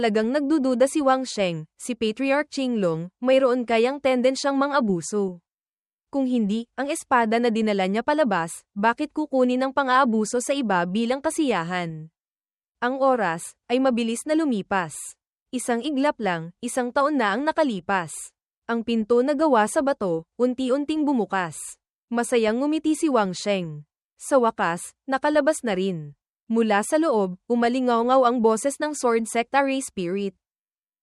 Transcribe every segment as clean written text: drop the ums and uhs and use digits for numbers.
Talagang nagdududa si Wang Sheng, si Patriarch Qinglong, mayroon kayang tendensyang mang-abuso. Kung hindi, ang espada na dinala niya palabas, bakit kukunin ang pang-aabuso sa iba bilang kasiyahan? Ang oras ay mabilis na lumipas. Isang iglap lang, isang taon na ang nakalipas. Ang pinto na gawa sa bato, unti-unting bumukas. Masayang ngumiti si Wang Sheng. Sa wakas, nakalabas na rin. Mula sa loob, umalingaw-ngaw ang boses ng Sword Sect Array Spirit.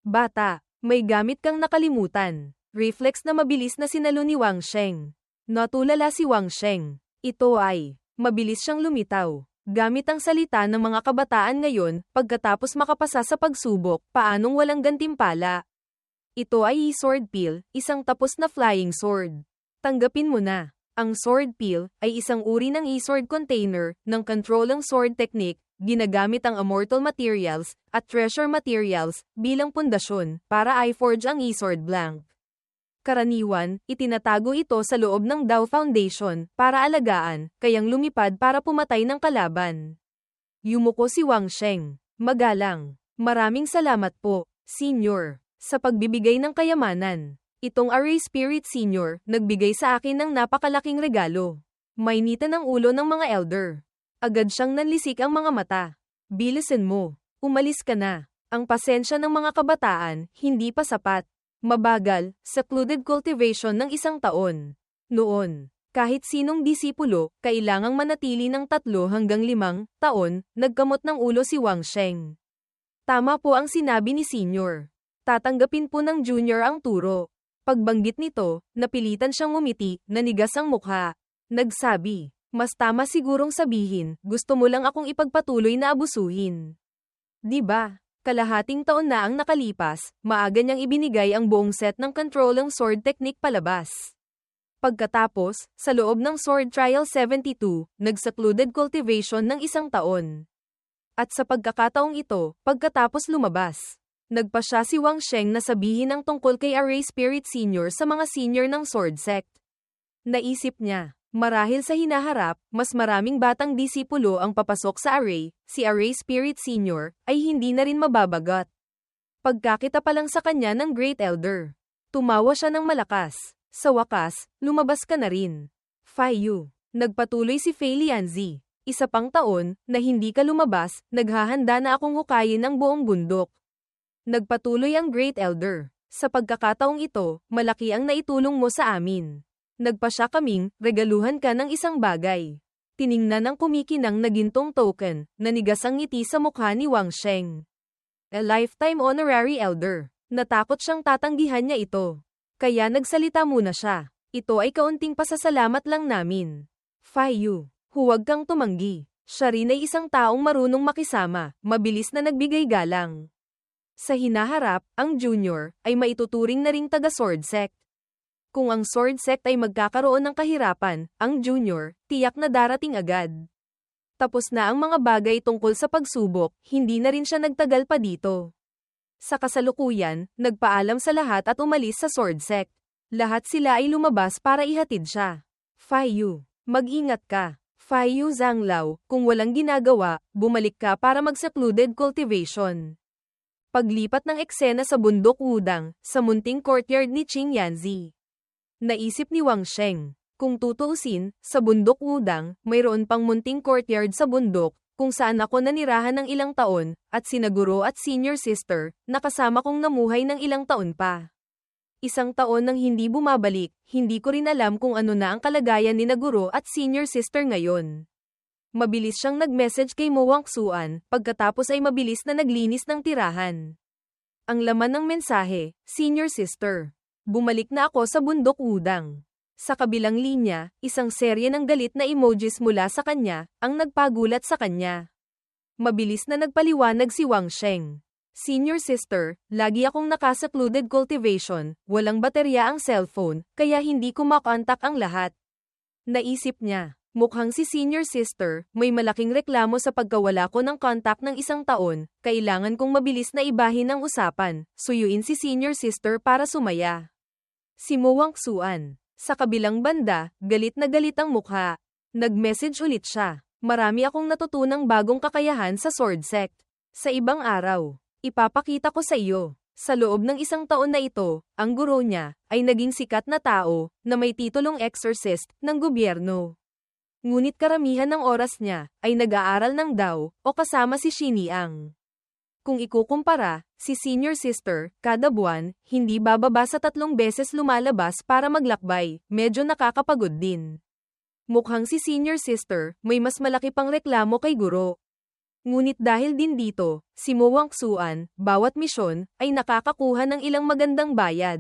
Bata, may gamit kang nakalimutan. Reflex na mabilis na sinalo ni Wang Sheng. Natulala si Wang Sheng. Ito ay, mabilis siyang lumitaw. Gamit ang salita ng mga kabataan ngayon, pagkatapos makapasa sa pagsubok, paanong walang gantimpala. Ito ay E-Sword Peel, isang tapos na flying sword. Tanggapin mo na. Ang Sword Peel ay isang uri ng E-Sword container ng controlling sword technique, ginagamit ang immortal materials at treasure materials bilang pundasyon para i-forge ang E-Sword Blank. Karaniwan, itinatago ito sa loob ng Dao Foundation para alagaan, kayang lumipad para pumatay ng kalaban. Yumuko si Wang Sheng. Magalang. Maraming salamat po, Senior, sa pagbibigay ng kayamanan. Itong Array Spirit Senior, nagbigay sa akin ng napakalaking regalo. Mainitan ang ulo ng mga elder. Agad siyang nanlisik ang mga mata. Bilisan mo. Umalis ka na. Ang pasensya ng mga kabataan, hindi pa sapat. Mabagal, secluded cultivation ng 1 taon. Noon, kahit sinong disipulo, kailangang manatili ng 3 hanggang 5 taon, nagkamot ng ulo si Wang Sheng. Tama po ang sinabi ni Senior. Tatanggapin po ng Junior ang turo. Pagbanggit nito, napilitan siyang ngumiti, nanigas ang mukha. Nagsabi, mas tama sigurong sabihin, gusto mo lang akong ipagpatuloy na abusuhin. Di ba? Kalahating taon na ang nakalipas, maaga niyang ibinigay ang buong set ng controlling sword technique palabas. Pagkatapos, sa loob ng Sword Trial 72, nagsecluded cultivation ng 1 taon. At sa pagkakataong ito, pagkatapos lumabas, nagpa siya si Wang Sheng na sabihin ang tungkol kay Array Spirit Senior sa mga senior ng Sword Sect. Naisip niya, marahil sa hinaharap, mas maraming batang disipulo ang papasok sa Array, si Array Spirit Senior, ay hindi na rin mababagat. Pagkakita pa lang sa kanya ng Great Elder, tumawa siya ng malakas. Sa wakas, lumabas ka na rin. Faiyu. Nagpatuloy si Fei Lianzi. 1 pang taon, na hindi ka lumabas, naghahanda na akong hukayin ang buong bundok. Nagpatuloy ang Great Elder. Sa pagkakataong ito, malaki ang naitulong mo sa amin. Nagpa siya kaming, regaluhan ka ng 1 bagay. Tiningnan ng kumikinang na gintong token, nanigas ang ngiti sa mukha ni Wang Sheng. A lifetime honorary elder. Natakot siyang tatanggihan niya ito. Kaya nagsalita muna siya. Ito ay kaunting pasasalamat lang namin. Faiyu, huwag kang tumanggi. Siya rin ay isang taong marunong makisama, mabilis na nagbigay galang. Sa hinaharap, ang Junior ay maituturing na ring taga-Sword Sect. Kung ang Sword Sect ay magkakaroon ng kahirapan, ang Junior, tiyak na darating agad. Tapos na ang mga bagay tungkol sa pagsubok, hindi na rin siya nagtagal pa dito. Sa kasalukuyan, nagpaalam sa lahat at umalis sa Sword Sect. Lahat sila ay lumabas para ihatid siya. Faiyu, mag-ingat ka. Faiyu Zhanglao, kung walang ginagawa, bumalik ka para mag-secluded cultivation. Paglipat ng eksena sa bundok Wudang, sa munting courtyard ni Qing Yanzi. Naisip ni Wang Sheng, kung tutuusin, sa bundok Wudang, mayroon pang munting courtyard sa bundok, kung saan ako nanirahan ng ilang taon, at sina guro at senior sister, nakasama kong namuhay ng ilang taon pa. 1 taon nang hindi bumabalik, hindi ko rin alam kung ano na ang kalagayan ni na guro at senior sister ngayon. Mabilis siyang nag-message kay Mo Wangsuan, pagkatapos ay mabilis na naglinis ng tirahan. Ang laman ng mensahe, Senior Sister. Bumalik na ako sa bundok Wudang. Sa kabilang linya, isang serye ng galit na emojis mula sa kanya, ang nagpagulat sa kanya. Mabilis na nagpaliwanag si Wang Sheng. Senior Sister, lagi akong naka-secluded cultivation, walang baterya ang cellphone, kaya hindi ko makontak ang lahat. Naisip niya. Mukhang si Senior Sister, may malaking reklamo sa pagkawala ko ng contact ng 1 taon, kailangan kong mabilis na ibahin ang usapan, suyuin si Senior Sister para sumaya. Si Mo Wangsuan. Sa kabilang banda, galit na galit ang mukha. Nag-message ulit siya. Marami akong natutunang bagong kakayahan sa Sword Sect. Sa ibang araw, Ipapakita ko sa iyo. Sa loob ng isang taon na ito, ang guro niya ay naging sikat na tao na may titulong exorcist ng gobyerno. Ngunit karamihan ng oras niya ay nag-aaral ng Dao o kasama si Xiniang. Kung ikukumpara, si Senior Sister, kada buwan, hindi bababa sa 3 beses lumalabas para maglakbay, medyo nakakapagod din. Mukhang si Senior Sister, may mas malaki pang reklamo kay guro. Ngunit dahil din dito, si Mo Wangsuan, bawat misyon, ay nakakakuha ng ilang magandang bayad.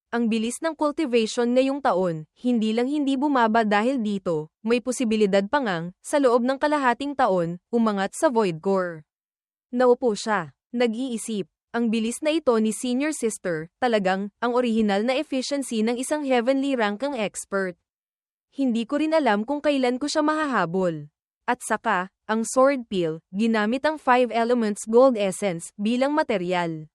Ang bilis ng cultivation ngayong taon, hindi lang hindi bumaba dahil dito, may posibilidad pa ngang, sa loob ng kalahating taon, umangat sa Void Core. Naupo siya, nag-iisip. Ang bilis na ito ni Senior Sister, talagang, ang orihinal na efficiency ng isang heavenly rankang expert. Hindi ko rin alam kung kailan ko siya mahahabol. At saka, ang sword peel, ginamit ang 5 elements gold essence bilang material.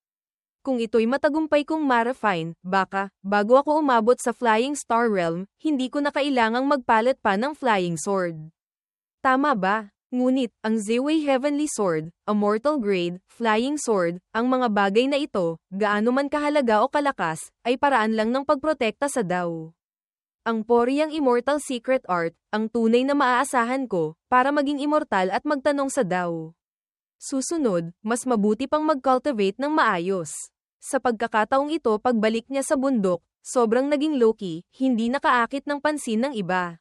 Kung ito'y matagumpay kong ma-refine, baka, bago ako umabot sa Flying Star Realm, hindi ko na kailangang magpalit pa ng Flying Sword. Tama ba? Ngunit, ang Ziwei Heavenly Sword, a mortal grade, Flying Sword, ang mga bagay na ito, gaano man kahalaga o kalakas, ay paraan lang ng pagprotekta sa Dao. Ang Poriyang Immortal Secret Art, ang tunay na maaasahan ko, para maging immortal at magtanong sa Dao. Susunod, mas mabuti pang mag-cultivate ng maayos. Sa pagkakataong ito pagbalik niya sa bundok, sobrang naging low-key, hindi nakaakit ng pansin ng iba.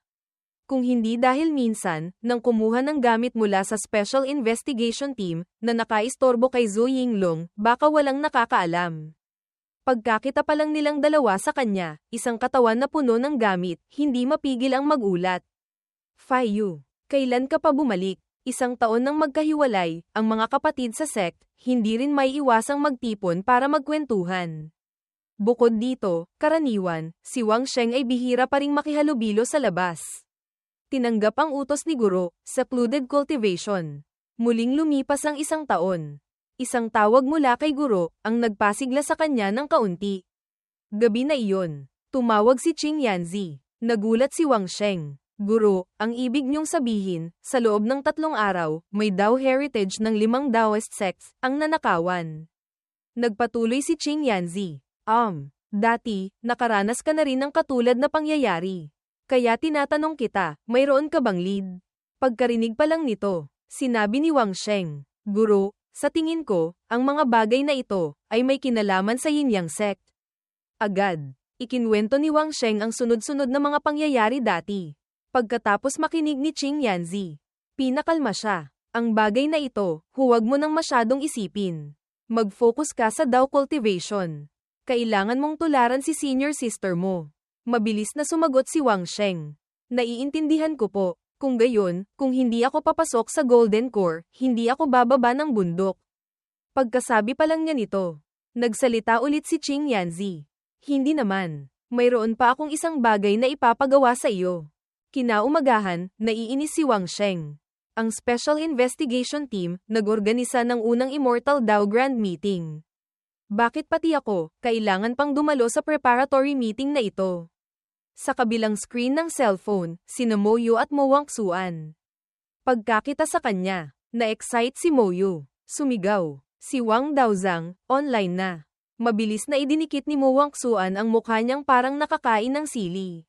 Kung hindi dahil minsan, nang kumuha ng gamit mula sa Special Investigation Team, na nakaistorbo kay Zhu Yinglong, baka walang nakakaalam. Pagkakita pa lang nilang dalawa sa kanya, isang katawan na puno ng gamit, hindi mapigil ang magulat. Fayu, kailan ka pa bumalik? Isang taon nang magkahiwalay, ang mga kapatid sa sect, hindi rin may iwasang magtipon para magkwentuhan. Bukod dito, karaniwan, si Wang Sheng ay bihira pa ring makihalubilo sa labas. Tinanggap ang utos ni Guro, secluded cultivation. Muling lumipas ang isang taon. Isang tawag mula kay Guro, ang nagpasigla sa kanya ng kaunti. Gabi na iyon, tumawag si Qing Yanzi. Nagulat si Wang Sheng. Guro, ang ibig niyong sabihin, sa loob ng 3 araw, may Dao heritage ng 5 Daoist sects, ang nanakawan. Nagpatuloy si Qing Yanzi. Dati, nakaranas ka na rin ng katulad na pangyayari. Kaya tinatanong kita, mayroon ka bang lead? Pagkarinig pa lang nito, sinabi ni Wang Sheng, Guro, sa tingin ko, ang mga bagay na ito, ay may kinalaman sa Yin-Yang sect. Agad, ikinwento ni Wang Sheng ang sunod-sunod na mga pangyayari dati. Pagkatapos makinig ni Qing Yanzi, pinakalma siya. Ang bagay na ito, huwag mo nang masyadong isipin. Mag-focus ka sa Dao cultivation. Kailangan mong tularan si Senior Sister mo. Mabilis na sumagot si Wang Sheng. Naiintindihan ko po. Kung gayon, kung hindi ako papasok sa Golden Core, hindi ako bababa ng bundok. Pagkasabi pa lang niya nito, nagsalita ulit si Qing Yanzi. Hindi naman. Mayroon pa akong isang bagay na ipapagawa sa iyo. Kinaumagahan, naiinis si Wang Sheng. Ang Special Investigation Team, nag-organisa ng unang Immortal Dao Grand Meeting. Bakit pati ako, kailangan pang dumalo sa preparatory meeting na ito? Sa kabilang screen ng cellphone, sina Moyo at Mo Wangsuan. Pagkakita sa kanya, na-excite si Moyo. Sumigaw. Si Wang Daozang, online na. Mabilis na idinikit ni Mo Wangsuan ang mukha niyang parang nakakain ng sili.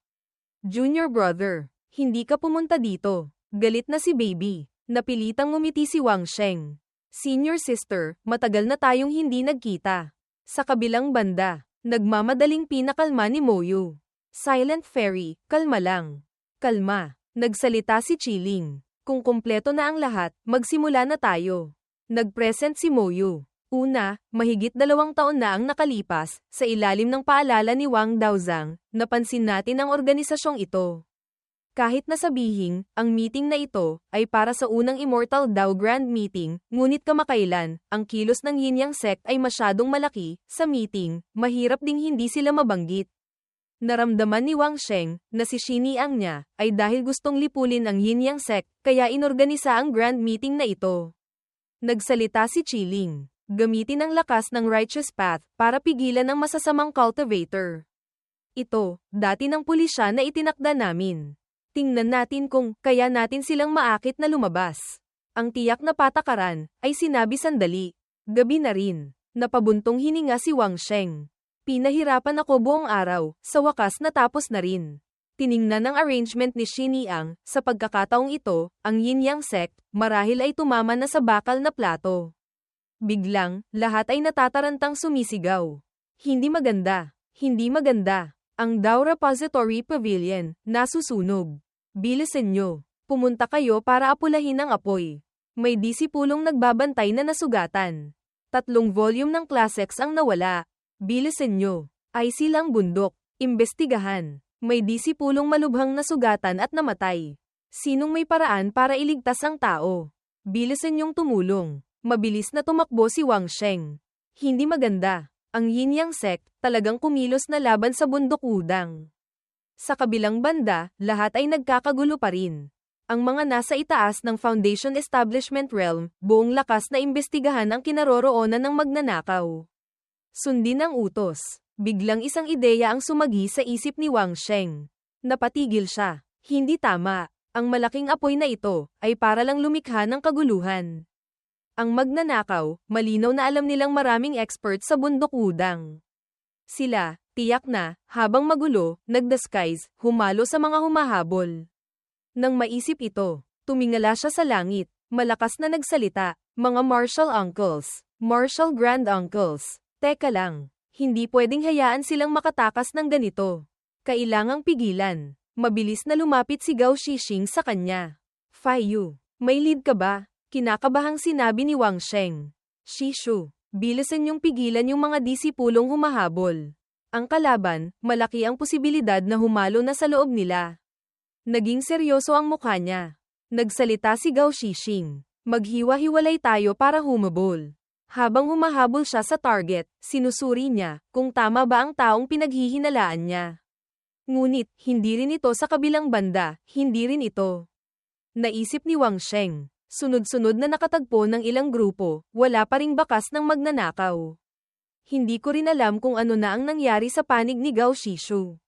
Junior brother, hindi ka pumunta dito. Galit na si baby. Napilitang ngumiti si Wang Sheng. Senior sister, matagal na tayong hindi nagkita. Sa kabilang banda, nagmamadaling pinakalma ni Moyo. Silent Fairy, kalma lang. Kalma. Nagsalita si Chiling. Kung kumpleto na ang lahat, magsimula na tayo. Nagpresent si Moyo. Una, mahigit 2 taon na ang nakalipas, sa ilalim ng paalala ni Wang Daozang, napansin natin ang organisasyong ito. Kahit na sabihin, ang meeting na ito, ay para sa unang Immortal Dao Grand Meeting, ngunit kamakailan, ang kilos ng Yin-Yang sect ay masyadong malaki, sa meeting, mahirap ding hindi sila mabanggit. Naramdaman ni Wang Sheng, na si Xiniang niya, ay dahil gustong lipulin ang Yin-Yang sect, kaya inorganisa ang grand meeting na ito. Nagsalita si Chiling. Gamitin ang lakas ng righteous path, para pigilan ang masasamang cultivator. Ito, dati ng pulisya na itinakda namin. Tingnan natin kung, kaya natin silang maakit na lumabas. Ang tiyak na patakaran, ay sinabi sandali. Gabi na rin. Napabuntong hininga si Wang Sheng. Pinahirapan ako buong araw, sa wakas natapos na rin. Tiningnan ng arrangement ni Xiniang, sa pagkakataong ito, ang Yin-Yang sect, marahil ay tumama na sa bakal na plato. Biglang, lahat ay natatarantang sumisigaw. Hindi maganda. Hindi maganda. Ang Dao Repository Pavilion, nasusunog. Bilisan nyo. Pumunta kayo para apulahin ang apoy. May disipulong nagbabantay na nasugatan. 3 volume ng Classics ang nawala. Bilisan nyo. Ay silang bundok. Imbestigahan. May disipulong malubhang nasugatan at namatay. Sinong may paraan para iligtas ang tao? Bilisan nyong tumulong. Mabilis na tumakbo si Wang Sheng. Hindi maganda. Ang Yin-Yang sect, talagang kumilos na laban sa bundok udang. Sa kabilang banda, lahat ay nagkakagulo pa rin. Ang mga nasa itaas ng Foundation Establishment Realm, buong lakas na imbestigahan ang kinaroroonan ng magnanakaw. Sundin ang utos. Biglang isang ideya ang sumagi sa isip ni Wang Sheng. Napatigil siya. Hindi tama. Ang malaking apoy na ito, ay para lang lumikha ng kaguluhan. Ang magnanakaw, malinaw na alam nilang maraming expert sa bundok udang. Sila, tiyak na, habang magulo, nagdisguise, humalo sa mga humahabol. Nang maisip ito, tumingala siya sa langit, malakas na nagsalita, mga martial uncles, martial grand uncles, teka lang, hindi pwedeng hayaan silang makatakas ng ganito. Kailangang pigilan. Mabilis na lumapit si Gao Shixing sa kanya. Faiyu, may lead ka ba? Kinakabahang sinabi ni Wang Sheng. Shishu, bilisan niyong pigilan yung mga disipulong humahabol. Ang kalaban, malaki ang posibilidad na humalo na sa loob nila. Naging seryoso ang mukha niya. Nagsalita si Gao Shixing. Maghiwa-hiwalay tayo para humabol. Habang humahabol siya sa target, sinusuri niya kung tama ba ang taong pinaghihinalaan niya. Ngunit, hindi rin ito sa kabilang banda, hindi rin ito. Naisip ni Wang Sheng. Sunod-sunod na nakatagpo ng ilang grupo, wala pa ring bakas ng magnanakaw. Hindi ko rin alam kung ano na ang nangyari sa panig ni Gao Shishu.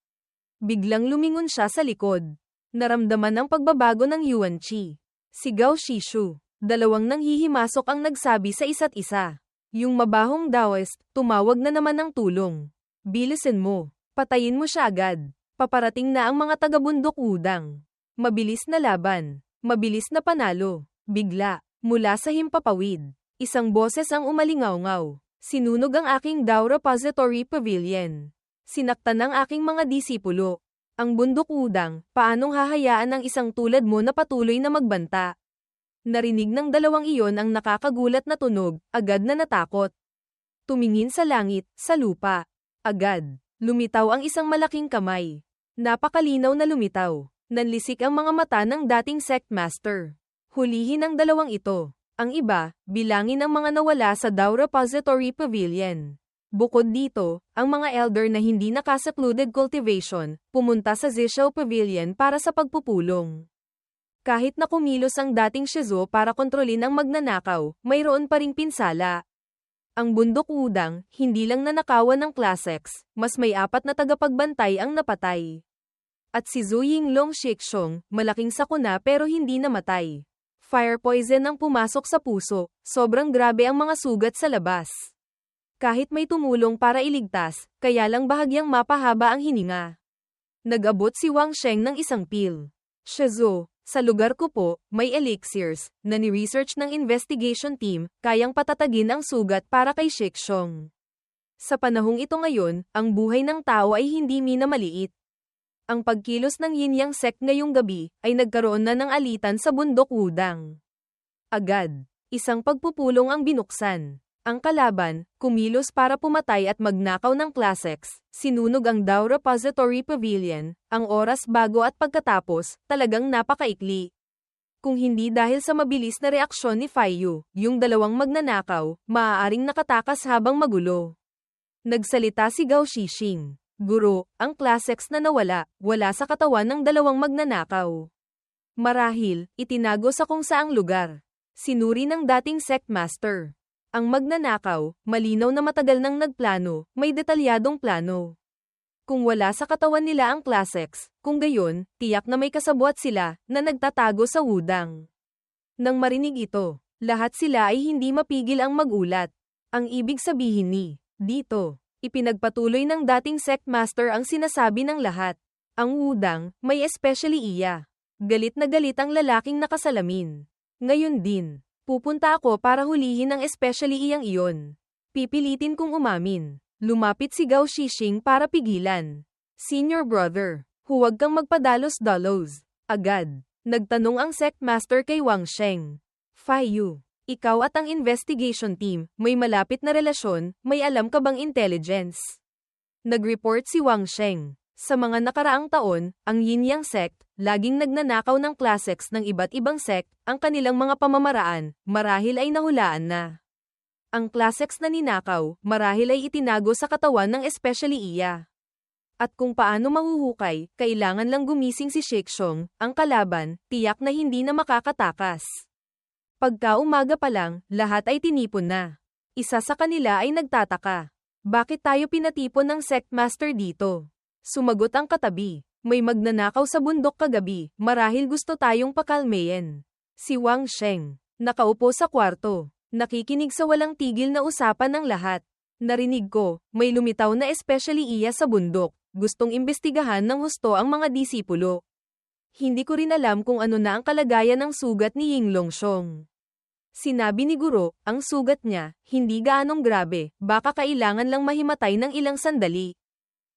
Biglang lumingon siya sa likod. Naramdaman ang pagbabago ng Yuan Qi. Si Gao Shishu, dalawang nanghihimasok ang nagsabi sa isa't isa. Yung mabahong Daoist, tumawag na naman ng tulong. Bilisan mo, patayin mo siya agad. Paparating na ang mga taga-bundok udang. Mabilis na laban, mabilis na panalo. Bigla, mula sa himpapawid, isang boses ang umalingaw-ngaw. Sinunog ang aking Dao Repository Pavilion. Sinaktan ang aking mga disipulo. Ang bundok udang, paanong hahayaan ng isang tulad mo na patuloy na magbanta? Narinig ng dalawang iyon ang nakakagulat na tunog, agad na natakot. Tumingin sa langit, sa lupa. Agad, lumitaw ang isang malaking kamay. Napakalinaw na lumitaw. Nanlisik ang mga mata ng dating sect master. Hulihin ang dalawang ito. Ang iba, bilangin ang mga nawala sa Dao Repository Pavilion. Bukod dito, ang mga elder na hindi nakasecluded cultivation, pumunta sa Zishou Pavilion para sa pagpupulong. Kahit na kumilos ang dating Shizuo para kontrolin ang magnanakaw, mayroon pa ring pinsala. Ang bundok udang, hindi lang nanakawan ng Classics, mas may 4 na tagapagbantay ang napatay. At si Zhu Yinglong Shixong, malaking sakuna pero hindi namatay. Fire poison ang pumasok sa puso, sobrang grabe ang mga sugat sa labas. Kahit may tumulong para iligtas, kaya lang bahagyang mapahaba ang hininga. Nag-abot si Wang Sheng ng isang pil. Shizuo, sa lugar ko po, may elixirs, na ni-research ng investigation team, kayang patatagin ang sugat para kay Shixong. Sa panahong ito ngayon, ang buhay ng tao ay hindi minamaliit. Ang pagkilos ng Yin-Yang sect ngayong gabi, ay nagkaroon na ng alitan sa bundok udang. Agad, isang pagpupulong ang binuksan. Ang kalaban, kumilos para pumatay at magnakaw ng Classics, sinunog ang Dao Repository Pavilion, ang oras bago at pagkatapos, talagang napakaikli. Kung hindi dahil sa mabilis na reaksyon ni Faiyu, yung dalawang magnanakaw, maaaring nakatakas habang magulo. Nagsalita si Gao Shixing. Guro, ang Classics na nawala, wala sa katawan ng dalawang magnanakaw. Marahil, itinago sa kung saang lugar. Sinuri ng dating sect master. Ang magnanakaw, malinaw na matagal nang nagplano, may detalyadong plano. Kung wala sa katawan nila ang Classics, kung gayon, tiyak na may kasabwat sila, na nagtatago sa udang. Nang marinig ito, lahat sila ay hindi mapigil ang magulat. Ang ibig sabihin ni, dito, ipinagpatuloy ng dating sect master ang sinasabi ng lahat. Ang wudang, may especially iya. Galit na galit ang lalaking nakasalamin. Ngayon din, pupunta ako para hulihin ang especially iyang iyon. Pipilitin kong umamin. Lumapit si Gao Shishing para pigilan. Senior brother, huwag kang magpadalos-dalos. Agad, nagtanong ang sect master kay Wang Sheng. Yu, ikaw at ang investigation team, may malapit na relasyon, may alam ka bang intelligence? Nag-report si Wang Sheng. Sa mga nakaraang taon, ang Yin Yang sect, laging nagnanakaw ng classics ng iba't ibang sect, ang kanilang mga pamamaraan, marahil ay nahulaan na. Ang classics na ninakaw, marahil ay itinago sa katawan ng especially iya. At kung paano mahuhukay, kailangan lang gumising si Shikshong, ang kalaban, tiyak na hindi na makakatakas. Pagka umaga pa lang, lahat ay tinipon na. Isa sa kanila ay nagtataka. Bakit tayo pinatipon ng sect master dito? Sumagot ang katabi. May magnanakaw sa bundok kagabi, marahil gusto tayong pakalmayin. Si Wang Sheng, nakaupo sa kwarto. Nakikinig sa walang tigil na usapan ng lahat. Narinig ko, may lumitaw na especially iya sa bundok. Gustong imbestigahan ng husto ang mga disipulo. Hindi ko rin alam kung ano na ang kalagayan ng sugat ni Ying Longshong. Sinabi ni Guro, ang sugat niya, hindi gaanong grabe, baka kailangan lang mahimatay ng ilang sandali.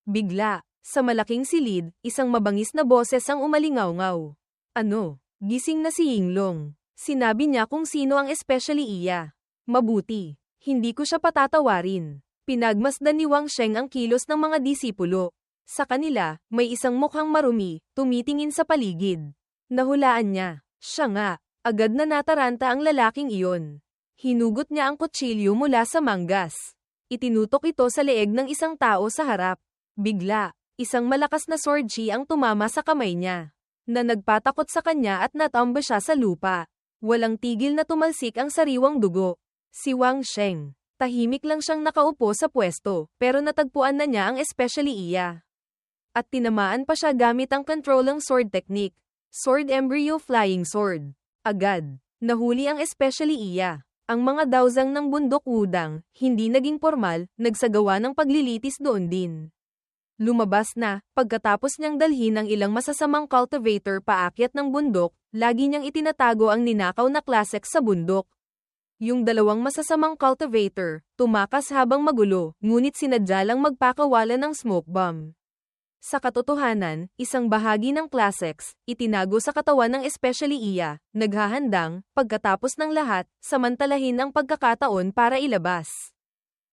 Bigla, sa malaking silid, isang mabangis na boses ang umalingaw-ngaw. Ano? Gising na si Yinglong. Sinabi niya kung sino ang especially iya. Mabuti. Hindi ko siya patatawarin. Pinagmasdan ni Wang Sheng ang kilos ng mga disipulo. Sa kanila, may isang mukhang marumi, tumitingin sa paligid. Nahulaan niya. Siya nga. Agad na nataranta ang lalaking iyon. Hinugot niya ang kutsilyo mula sa manggas. Itinutok ito sa leeg ng isang tao sa harap. Bigla, isang malakas na sword chi ang tumama sa kamay niya. Na nagpatakot sa kanya at natumba siya sa lupa. Walang tigil na tumalsik ang sariwang dugo. Si Wang Sheng, tahimik lang siyang nakaupo sa pwesto, pero natagpuan na niya ang especially iya. At tinamaan pa siya gamit ang controlling sword technique. Sword embryo flying sword. Agad, nahuli ang especially iya. Ang mga dawsang ng bundok wudang, hindi naging formal, nagsagawa ng paglilitis doon din. Lumabas na, pagkatapos niyang dalhin ang ilang masasamang cultivator paakyat ng bundok, lagi niyang itinatago ang ninakaw na classics sa bundok. Yung dalawang masasamang cultivator, tumakas habang magulo, ngunit sinadya lang magpakawala ng smoke bomb. Sa katotohanan, isang bahagi ng classics, itinago sa katawan ng especially iya, naghahandang, pagkatapos ng lahat, samantalahin ang pagkakataon para ilabas.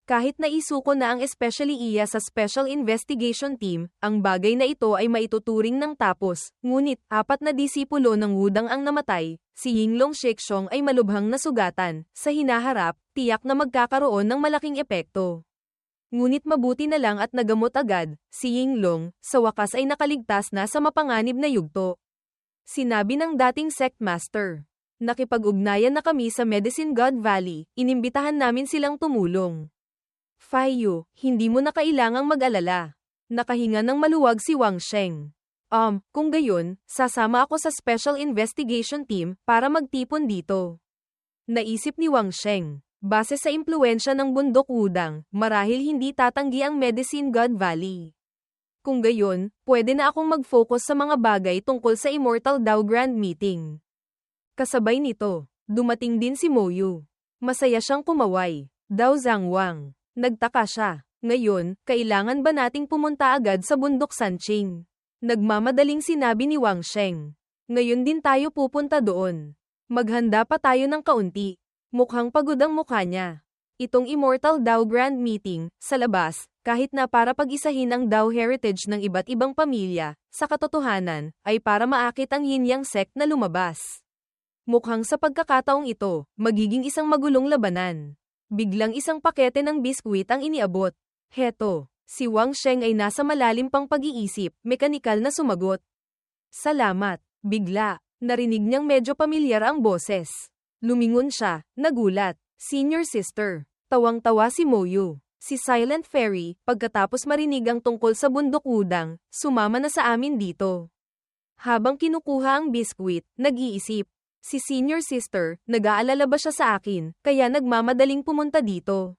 Kahit naisuko na ang especially iya sa Special Investigation Team, ang bagay na ito ay maituturing ng tapos, ngunit, 4 na disipulo ng wudang ang namatay, si Yinglong Shikshong ay malubhang nasugatan, sa hinaharap, tiyak na magkakaroon ng malaking epekto. Ngunit mabuti na lang at nagamot agad, si Yinglong, sa wakas ay nakaligtas na sa mapanganib na yugto. Sinabi ng dating sect master. Nakipag-ugnayan na kami sa Medicine God Valley, inimbitahan namin silang tumulong. Yu, hindi mo na kailangang mag-alala. Nakahinga ng maluwag si Wang Sheng. Kung gayon, sasama ako sa Special Investigation Team para magtipon dito. Naisip ni Wang Sheng. Base sa impluwensya ng bundok wudang, marahil hindi tatanggi ang Medicine God Valley. Kung gayon, pwede na akong mag-focus sa mga bagay tungkol sa Immortal Dao Grand Meeting. Kasabay nito, dumating din si Mo Yu. Masaya siyang kumaway. Dao Zhangwang. Nagtaka siya. Ngayon, kailangan ba nating pumunta agad sa bundok Sanqing? Nagmamadaling sinabi ni Wang Sheng. Ngayon din tayo pupunta doon. Maghanda pa tayo ng kaunti. Mukhang pagod ang mukha niya. Itong Immortal Dao Grand Meeting, sa labas, kahit na para pag-isahin ang Dao heritage ng iba't ibang pamilya, sa katotohanan, ay para maakit ang Yin Yang sect na lumabas. Mukhang sa pagkakataong ito, magiging isang magulong labanan. Biglang isang pakete ng biskwit ang iniabot. Heto, si Wang Sheng ay nasa malalim pang pag-iisip, mekanikal na sumagot. Salamat. Bigla, narinig niyang medyo pamilyar ang boses. Lumingon siya, nagulat. Senior sister. Tawang-tawa si Mo Yu. Si Silent Fairy, pagkatapos marinig ang tungkol sa bundok wudang, sumama na sa amin dito. Habang kinukuha ang biskwit, nag-iisip. Si senior sister, nag-aalala ba siya sa akin, kaya nagmamadaling pumunta dito.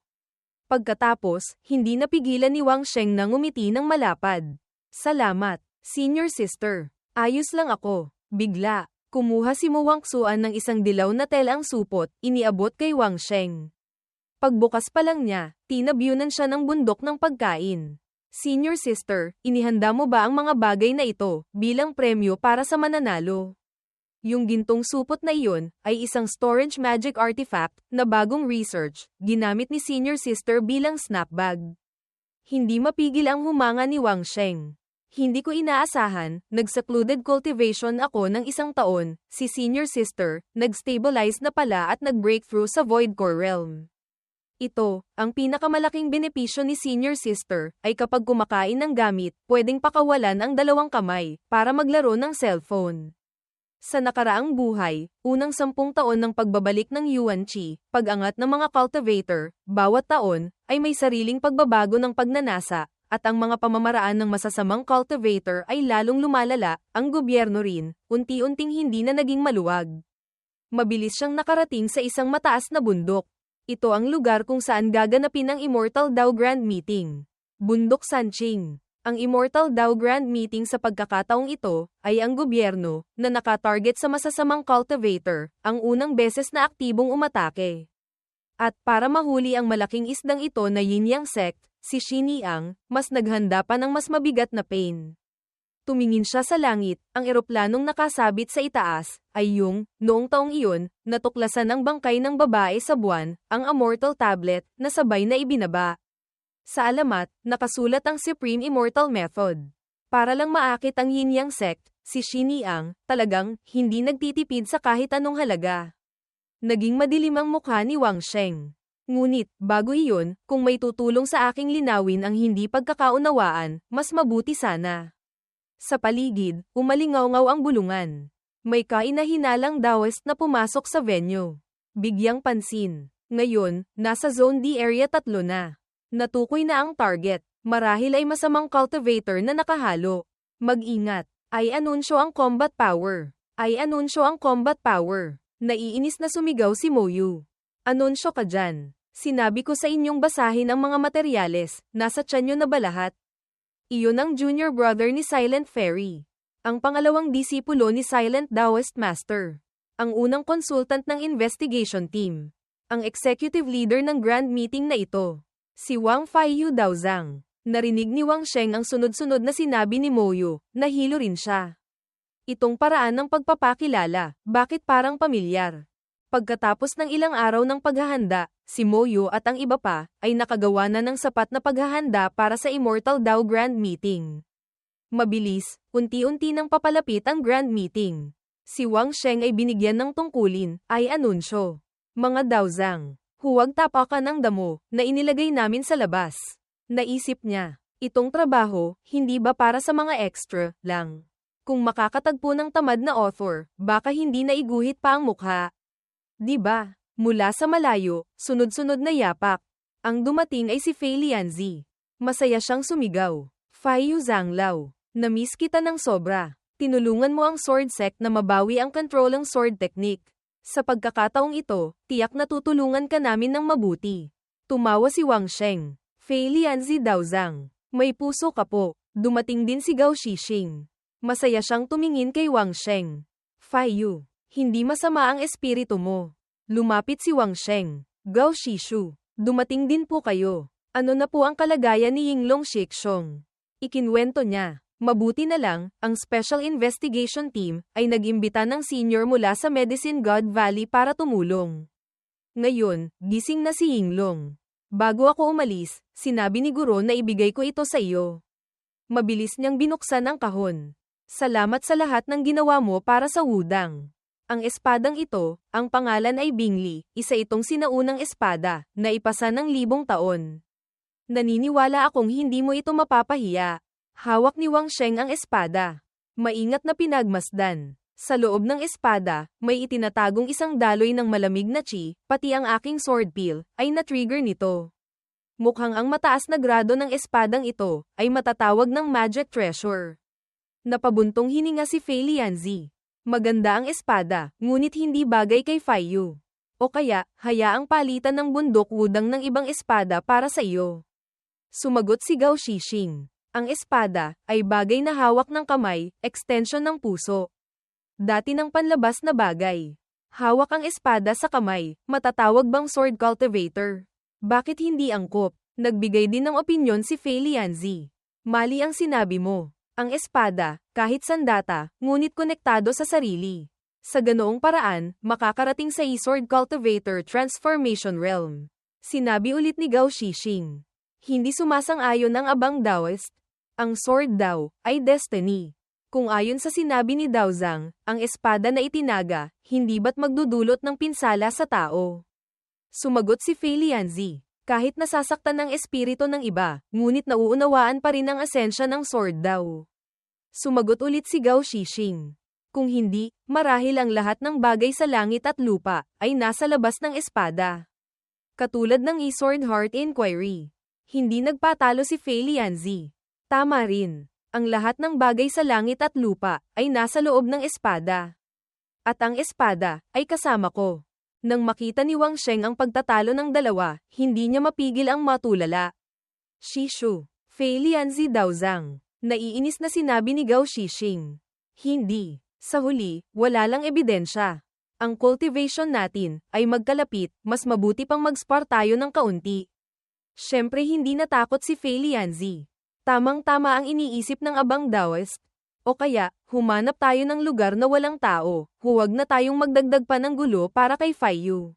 Pagkatapos, hindi napigilan ni Wang Sheng na ngumiti ng malapad. Salamat, senior sister. Ayos lang ako. Bigla, kumuha si Mo Wangsuan ng isang dilaw na telang supot, iniabot kay Wang Sheng. Pagbukas pa lang niya, tinabyunan siya ng bundok ng pagkain. Senior sister, inihanda mo ba ang mga bagay na ito, bilang premyo para sa mananalo? Yung gintong supot na iyon, ay isang storage magic artifact, na bagong research, ginamit ni senior sister bilang snapbag. Hindi mapigil ang humanga ni Wang Sheng. Hindi ko inaasahan, nag-secluded cultivation ako ng 1 taon, si senior sister, nag-stabilize na pala at nag-breakthrough sa Void Core Realm. Ito, ang pinakamalaking benepisyo ni senior sister, ay kapag kumakain ng gamit, pwedeng pakawalan ang 2 kamay, para maglaro ng cellphone. Sa nakaraang buhay, unang 10 taon ng pagbabalik ng Yuan Chi, pag-angat ng mga cultivator, bawat taon, ay may sariling pagbabago ng pagnanasa, at ang mga pamamaraan ng masasamang cultivator ay lalong lumalala, ang gobyerno rin, unti-unting hindi na naging maluwag. Mabilis siyang nakarating sa isang mataas na bundok. Ito ang lugar kung saan gaganapin ang Immortal Dao Grand Meeting. Bundok Sanqing. Ang Immortal Dao Grand Meeting sa pagkakataong ito, ay ang gobyerno, na nakatarget sa masasamang cultivator, ang unang beses na aktibong umatake. At para mahuli ang malaking isdang ito na Yin Yang Sect, si Xiniang, mas naghanda pa ng mas mabigat na pain. Tumingin siya sa langit, ang eroplanong nakasabit sa itaas, ay yung, noong taong iyon, natuklasan ang bangkay ng babae sa buwan, ang Immortal Tablet, na sabay na ibinaba. Sa alamat, nakasulat ang Supreme Immortal Method. Para lang maakit ang Yin Yang Sect, si Xiniang, talagang, hindi nagtitipid sa kahit anong halaga. Naging madilim ang mukha ni Wang Sheng. Ngunit, bago iyon, kung may tutulong sa aking linawin ang hindi pagkakaunawaan, mas mabuti sana. Sa paligid, umalingaw-ngaw ang bulungan. May kainahinalang Daoist na pumasok sa venue. Bigyang pansin. Ngayon, nasa Zone D Area 3 na. Natukoy na ang target. Marahil ay masamang cultivator na nakahalo. Mag-ingat. Ay anunsyo ang combat power. Ay anunsyo ang combat power. Naiinis na sumigaw si Moyu. Anunsyo ka dyan. Sinabi ko sa inyong basahin ang mga materyales. Nasa tiyan nyo na ba lahat? Iyon ang junior brother ni Silent Fairy. Ang pangalawang disipulo ni Silent Daoist Master. Ang unang consultant ng investigation team. Ang executive leader ng grand meeting na ito. Si Wang Feiyu Daozang. Narinig ni Wang Sheng ang sunod-sunod na sinabi ni Moyu, nahilo rin siya. Itong paraan ng pagpapakilala, bakit parang pamilyar? Pagkatapos ng ilang araw ng paghahanda, si Moyu at ang iba pa, ay nakagawa na ng sapat na paghahanda para sa Immortal Dao Grand Meeting. Mabilis, unti-unti nang papalapit ang Grand Meeting. Si Wang Sheng ay binigyan ng tungkulin, ay anunsyo. Mga Daozang. Huwag tapakan ng damo, na inilagay namin sa labas. Naisip niya, itong trabaho, hindi ba para sa mga extra, lang? Kung makakatagpo ng tamad na author, baka hindi na iguhit pa ang mukha. Diba? Mula sa malayo, sunod-sunod na yapak. Ang dumating ay si Fei Lianzi. Masaya siyang sumigaw. Feiyu Zhanglao, na-miss kita ng sobra. Tinulungan mo ang sword sect na mabawi ang controlling sword technique. Sa pagkakataong ito, tiyak na tutulungan ka namin ng mabuti. Tumawa si Wang Sheng. Fei Lianzi Daozang. May puso ka po. Dumating din si Gao Shixing. Masaya siyang tumingin kay Wang Sheng. Feiyu, hindi masama ang espiritu mo. Lumapit si Wang Sheng. Gao Shishu, dumating din po kayo. Ano na po ang kalagayan ni Yinglong Shixong? Ikinwento niya. Mabuti na lang, ang Special Investigation Team ay nag-imbita ng senior mula sa Medicine God Valley para tumulong. Ngayon, gising na si Yinglong. Bago ako umalis, sinabi ni Guro na ibigay ko ito sa iyo. Mabilis niyang binuksan ang kahon. Salamat sa lahat ng ginawa mo para sa Wudang. Ang espadang ito, ang pangalan ay Bingli, isa itong sinaunang espada, na ipasa ng 1000 taon. Naniniwala akong hindi mo ito mapapahiya. Hawak ni Wang Sheng ang espada. Maingat na pinagmasdan. Sa loob ng espada, may itinatagong isang daloy ng malamig na chi, pati ang aking sword peel, ay na-trigger nito. Mukhang ang mataas na grado ng espadang ito, ay matatawag ng magic treasure. Napabuntong hininga si Fei Lianzi. Maganda ang espada, ngunit hindi bagay kay Feiyu. O kaya, hayaang palitan ng bundok wudang ng ibang espada para sa iyo. Sumagot si Gao Shishing. Ang espada ay bagay na hawak ng kamay, extension ng puso. Dati ng panlabas na bagay. Hawak ang espada sa kamay, matatawag bang sword cultivator? Bakit hindi angkop? Nagbigay din ng opinyon si Fei Lianzi. Mali ang sinabi mo. Ang espada, kahit sandata, ngunit konektado sa sarili. Sa ganoong paraan, makakarating sa sword cultivator transformation realm. Sinabi ulit ni Gao Shishing. Hindi sumasang-ayon ang abang Daoist. Ang sword daw ay destiny. Kung ayon sa sinabi ni Dao Zhang, ang espada na itinaga, hindi ba't magdudulot ng pinsala sa tao? Sumagot si Fei Lianzi. Kahit nasasaktan ng espiritu ng iba, ngunit nauunawaan pa rin ang asensya ng sword daw. Sumagot ulit si Gao Shishing. Kung hindi, marahil ang lahat ng bagay sa langit at lupa ay nasa labas ng espada. Katulad ng Sword Heart Inquiry. Hindi nagpatalo si Fei Lianzi. Tama rin. Ang lahat ng bagay sa langit at lupa ay nasa loob ng espada. At ang espada ay kasama ko. Nang makita ni Wang Sheng ang pagtatalo ng dalawa, hindi niya mapigil ang matulala. Shishu, Fei Lianzi Dao Zhang. Naiinis na sinabi ni Gao Shishing. Hindi. Sa huli, wala lang ebidensya. Ang cultivation natin ay magkalapit, mas mabuti pang mag-spar tayo ng kaunti. Siyempre hindi natakot si Fei Lianzi. Tamang-tama ang iniisip ng abang Daoist. O kaya, humanap tayo ng lugar na walang tao, huwag na tayong magdagdag pa ng gulo para kay Fei Yu.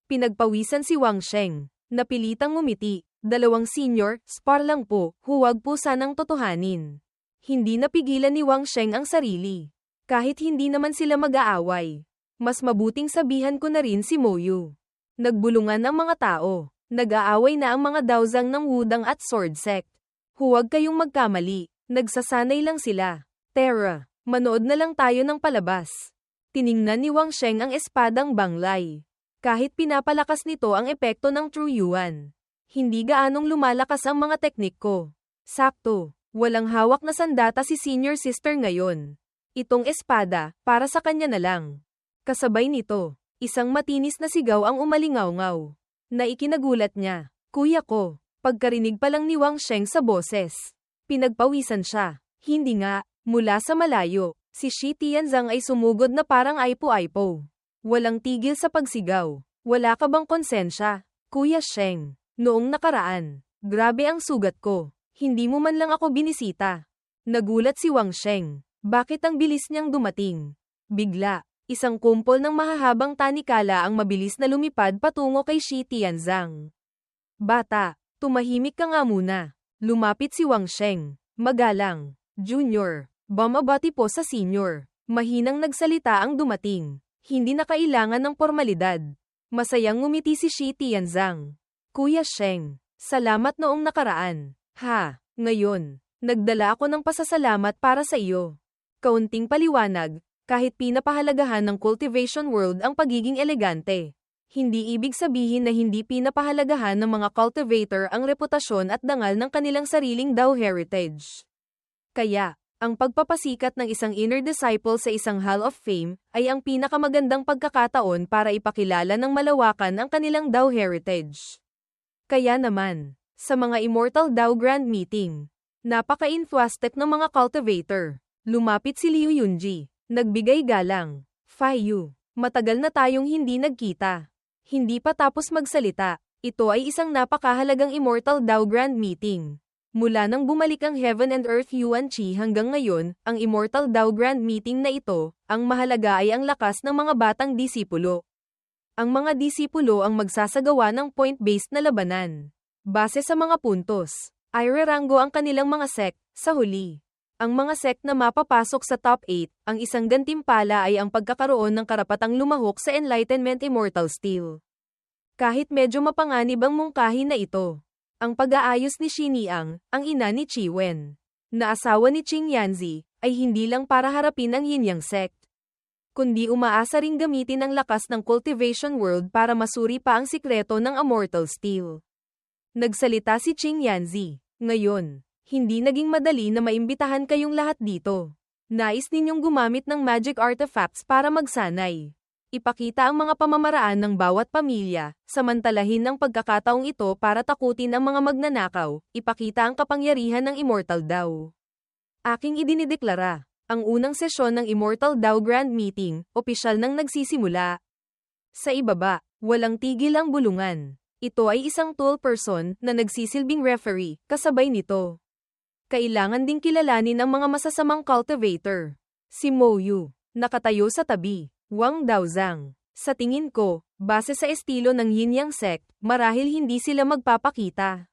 Pinagpawisan si Wang Sheng. Napilitang ngumiti. 2 senior, spar lang po, huwag po sanang totohanin. Hindi napigilan ni Wang Sheng ang sarili. Kahit hindi naman sila mag-aaway. Mas mabuting sabihan ko na rin si Mo Yu. Nagbulungan ang mga tao. Nag-aaway na ang mga Daozang ng Wudang at Sword Sect. Huwag kayong magkamali. Nagsasanay lang sila. Tara, manood na lang tayo ng palabas. Tiningnan ni Wang Sheng ang espadang banglay. Kahit pinapalakas nito ang epekto ng True Yuan. Hindi gaanong lumalakas ang mga teknik ko. Sakto, walang hawak na sandata si senior sister ngayon. Itong espada, para sa kanya na lang. Kasabay nito, isang matinis na sigaw ang umalingaw-ngaw. Na ikinagulat niya. Kuya ko. Pagkarinig pa lang ni Wang Sheng sa boses. Pinagpawisan siya. Hindi nga, mula sa malayo, si Shi Tianzang ay sumugod na parang aipo-aipo. Walang tigil sa pagsigaw. Wala ka bang konsensya? Kuya Sheng, noong nakaraan, grabe ang sugat ko. Hindi mo man lang ako binisita. Nagulat si Wang Sheng. Bakit ang bilis niyang dumating? Bigla, isang kumpol ng mahahabang tanikala ang mabilis na lumipad patungo kay Shi Tianzang. Bata, tumahimik ka nga muna. Lumapit si Wang Sheng. Magalang, Junior, bumabati po sa Senior. Mahinang nagsalita ang dumating. Hindi na kailangan ng formalidad. Masayang ngumiti si Shi Tianzang. Kuya Sheng, salamat noong nakaraan. Ha, ngayon, nagdala ako ng pasasalamat para sa iyo. Kaunting paliwanag, kahit pinapahalagahan ng cultivation world ang pagiging elegante. Hindi ibig sabihin na hindi pinapahalagahan ng mga cultivator ang reputasyon at dangal ng kanilang sariling Dao heritage. Kaya, ang pagpapasikat ng isang inner disciple sa isang Hall of Fame ay ang pinakamagandang pagkakataon para ipakilala ng malawakan ang kanilang Dao heritage. Kaya naman, sa mga Immortal Dao Grand Meeting, napaka-enthusiastic ng mga cultivator. Lumapit si Liu Yunji, nagbigay galang. Fei Yu, matagal na tayong hindi nagkita. Hindi pa tapos magsalita, ito ay isang napakahalagang Immortal Dao Grand Meeting. Mula nang bumalik ang Heaven and Earth Yuan Chi hanggang ngayon, ang Immortal Dao Grand Meeting na ito, ang mahalaga ay ang lakas ng mga batang disipulo. Ang mga disipulo ang magsasagawa ng point-based na labanan. Base sa mga puntos, ay reranggo ang kanilang mga sect, sa huli. Ang mga sect na mapapasok sa top 8, ang isang gantimpala ay ang pagkakaroon ng karapatang lumahok sa Enlightenment Immortal Steel. Kahit medyo mapanganib ang mungkahi na ito. Ang pag-aayos ni Xi Niang, ang ina ni Qi Wen, na asawa ni Qing Yanzi, ay hindi lang para harapin ang Yin Yang sect. Kundi umaasa ring gamitin ang lakas ng cultivation world para masuri pa ang sikreto ng Immortal Steel. Nagsalita si Qing Yanzi. Ngayon, hindi naging madali na maimbitahan kayong lahat dito. Nais ninyong gumamit ng magic artifacts para magsanay. Ipakita ang mga pamamaraan ng bawat pamilya, samantalahin ang pagkakataong ito para takutin ang mga magnanakaw, ipakita ang kapangyarihan ng Immortal Daw. Aking idinideklara, ang unang sesyon ng Immortal Daw Grand Meeting, opisyal nang nagsisimula. Sa ibaba, walang tigil ang bulungan. Ito ay isang tall person na nagsisilbing referee, kasabay nito. Kailangan ding kilalanin ang mga masasamang cultivator. Si Mo Yu, nakatayo sa tabi. Wang Daozang. Sa tingin ko, base sa estilo ng Yin Yang sect, marahil hindi sila magpapakita.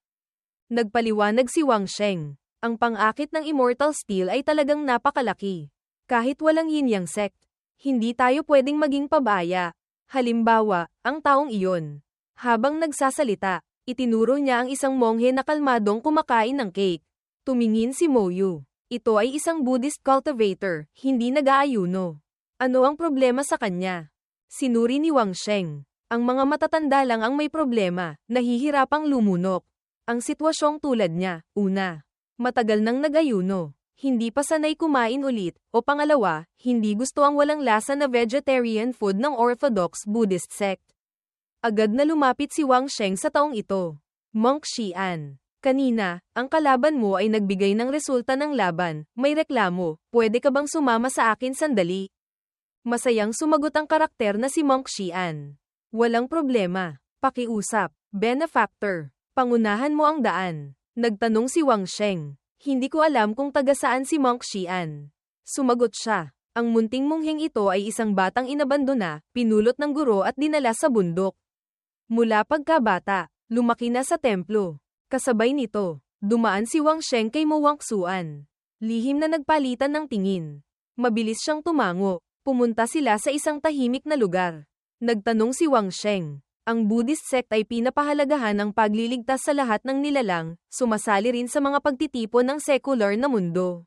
Nagpaliwanag si Wang Sheng. Ang pang-akit ng Immortal Steel ay talagang napakalaki. Kahit walang Yin Yang sect, hindi tayo pwedeng maging pabaya. Halimbawa, ang taong iyon. Habang nagsasalita, itinuro niya ang isang monghe na kalmadong kumakain ng cake. Tumingin si Mo Yu. Ito ay isang Buddhist cultivator, hindi nag-aayuno. Ano ang problema sa kanya? Sinuri ni Wang Sheng. Ang mga matatanda lang ang may problema, nahihirapang lumunok. Ang sitwasyong tulad niya, una, matagal nang nag-ayuno, hindi pa sanay kumain ulit, o pangalawa, hindi gusto ang walang lasa na vegetarian food ng Orthodox Buddhist sect. Agad na lumapit si Wang Sheng sa taong ito. Monk Xian. Kanina, ang kalaban mo ay nagbigay ng resulta ng laban, may reklamo, pwede ka bang sumama sa akin sandali? Masayang sumagot ang karakter na si Monk Xian. Walang problema. Pakiusap. Benefactor. Pangunahan mo ang daan. Nagtanong si Wang Sheng. Hindi ko alam kung taga saan si Monk Xian. Sumagot siya. Ang munting mongheng ito ay isang batang inabandona, pinulot ng guro at dinala sa bundok. Mula pagkabata, lumaki na sa templo. Kasabay nito, dumaan si Wang Sheng kay Mo Wangsuan. Lihim na nagpalitan ng tingin. Mabilis siyang tumango. Pumunta sila sa isang tahimik na lugar. Nagtanong si Wang Sheng. Ang Buddhist sect ay pinapahalagahan ang pagliligtas sa lahat ng nilalang, sumasali rin sa mga pagtitipon ng secular na mundo.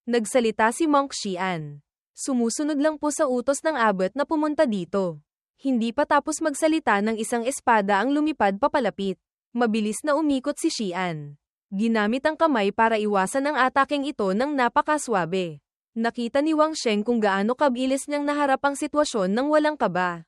Nagsalita si Monk Xian. Sumusunod lang po sa utos ng abbot na pumunta dito. Hindi pa tapos magsalita ng isang espada ang lumipad papalapit. Mabilis na umikot si Xian. Ginamit ang kamay para iwasan ang atakeng ito ng napakaswabe. Nakita ni Wang Sheng kung gaano kabilis niyang naharap ang sitwasyon ng walang kaba.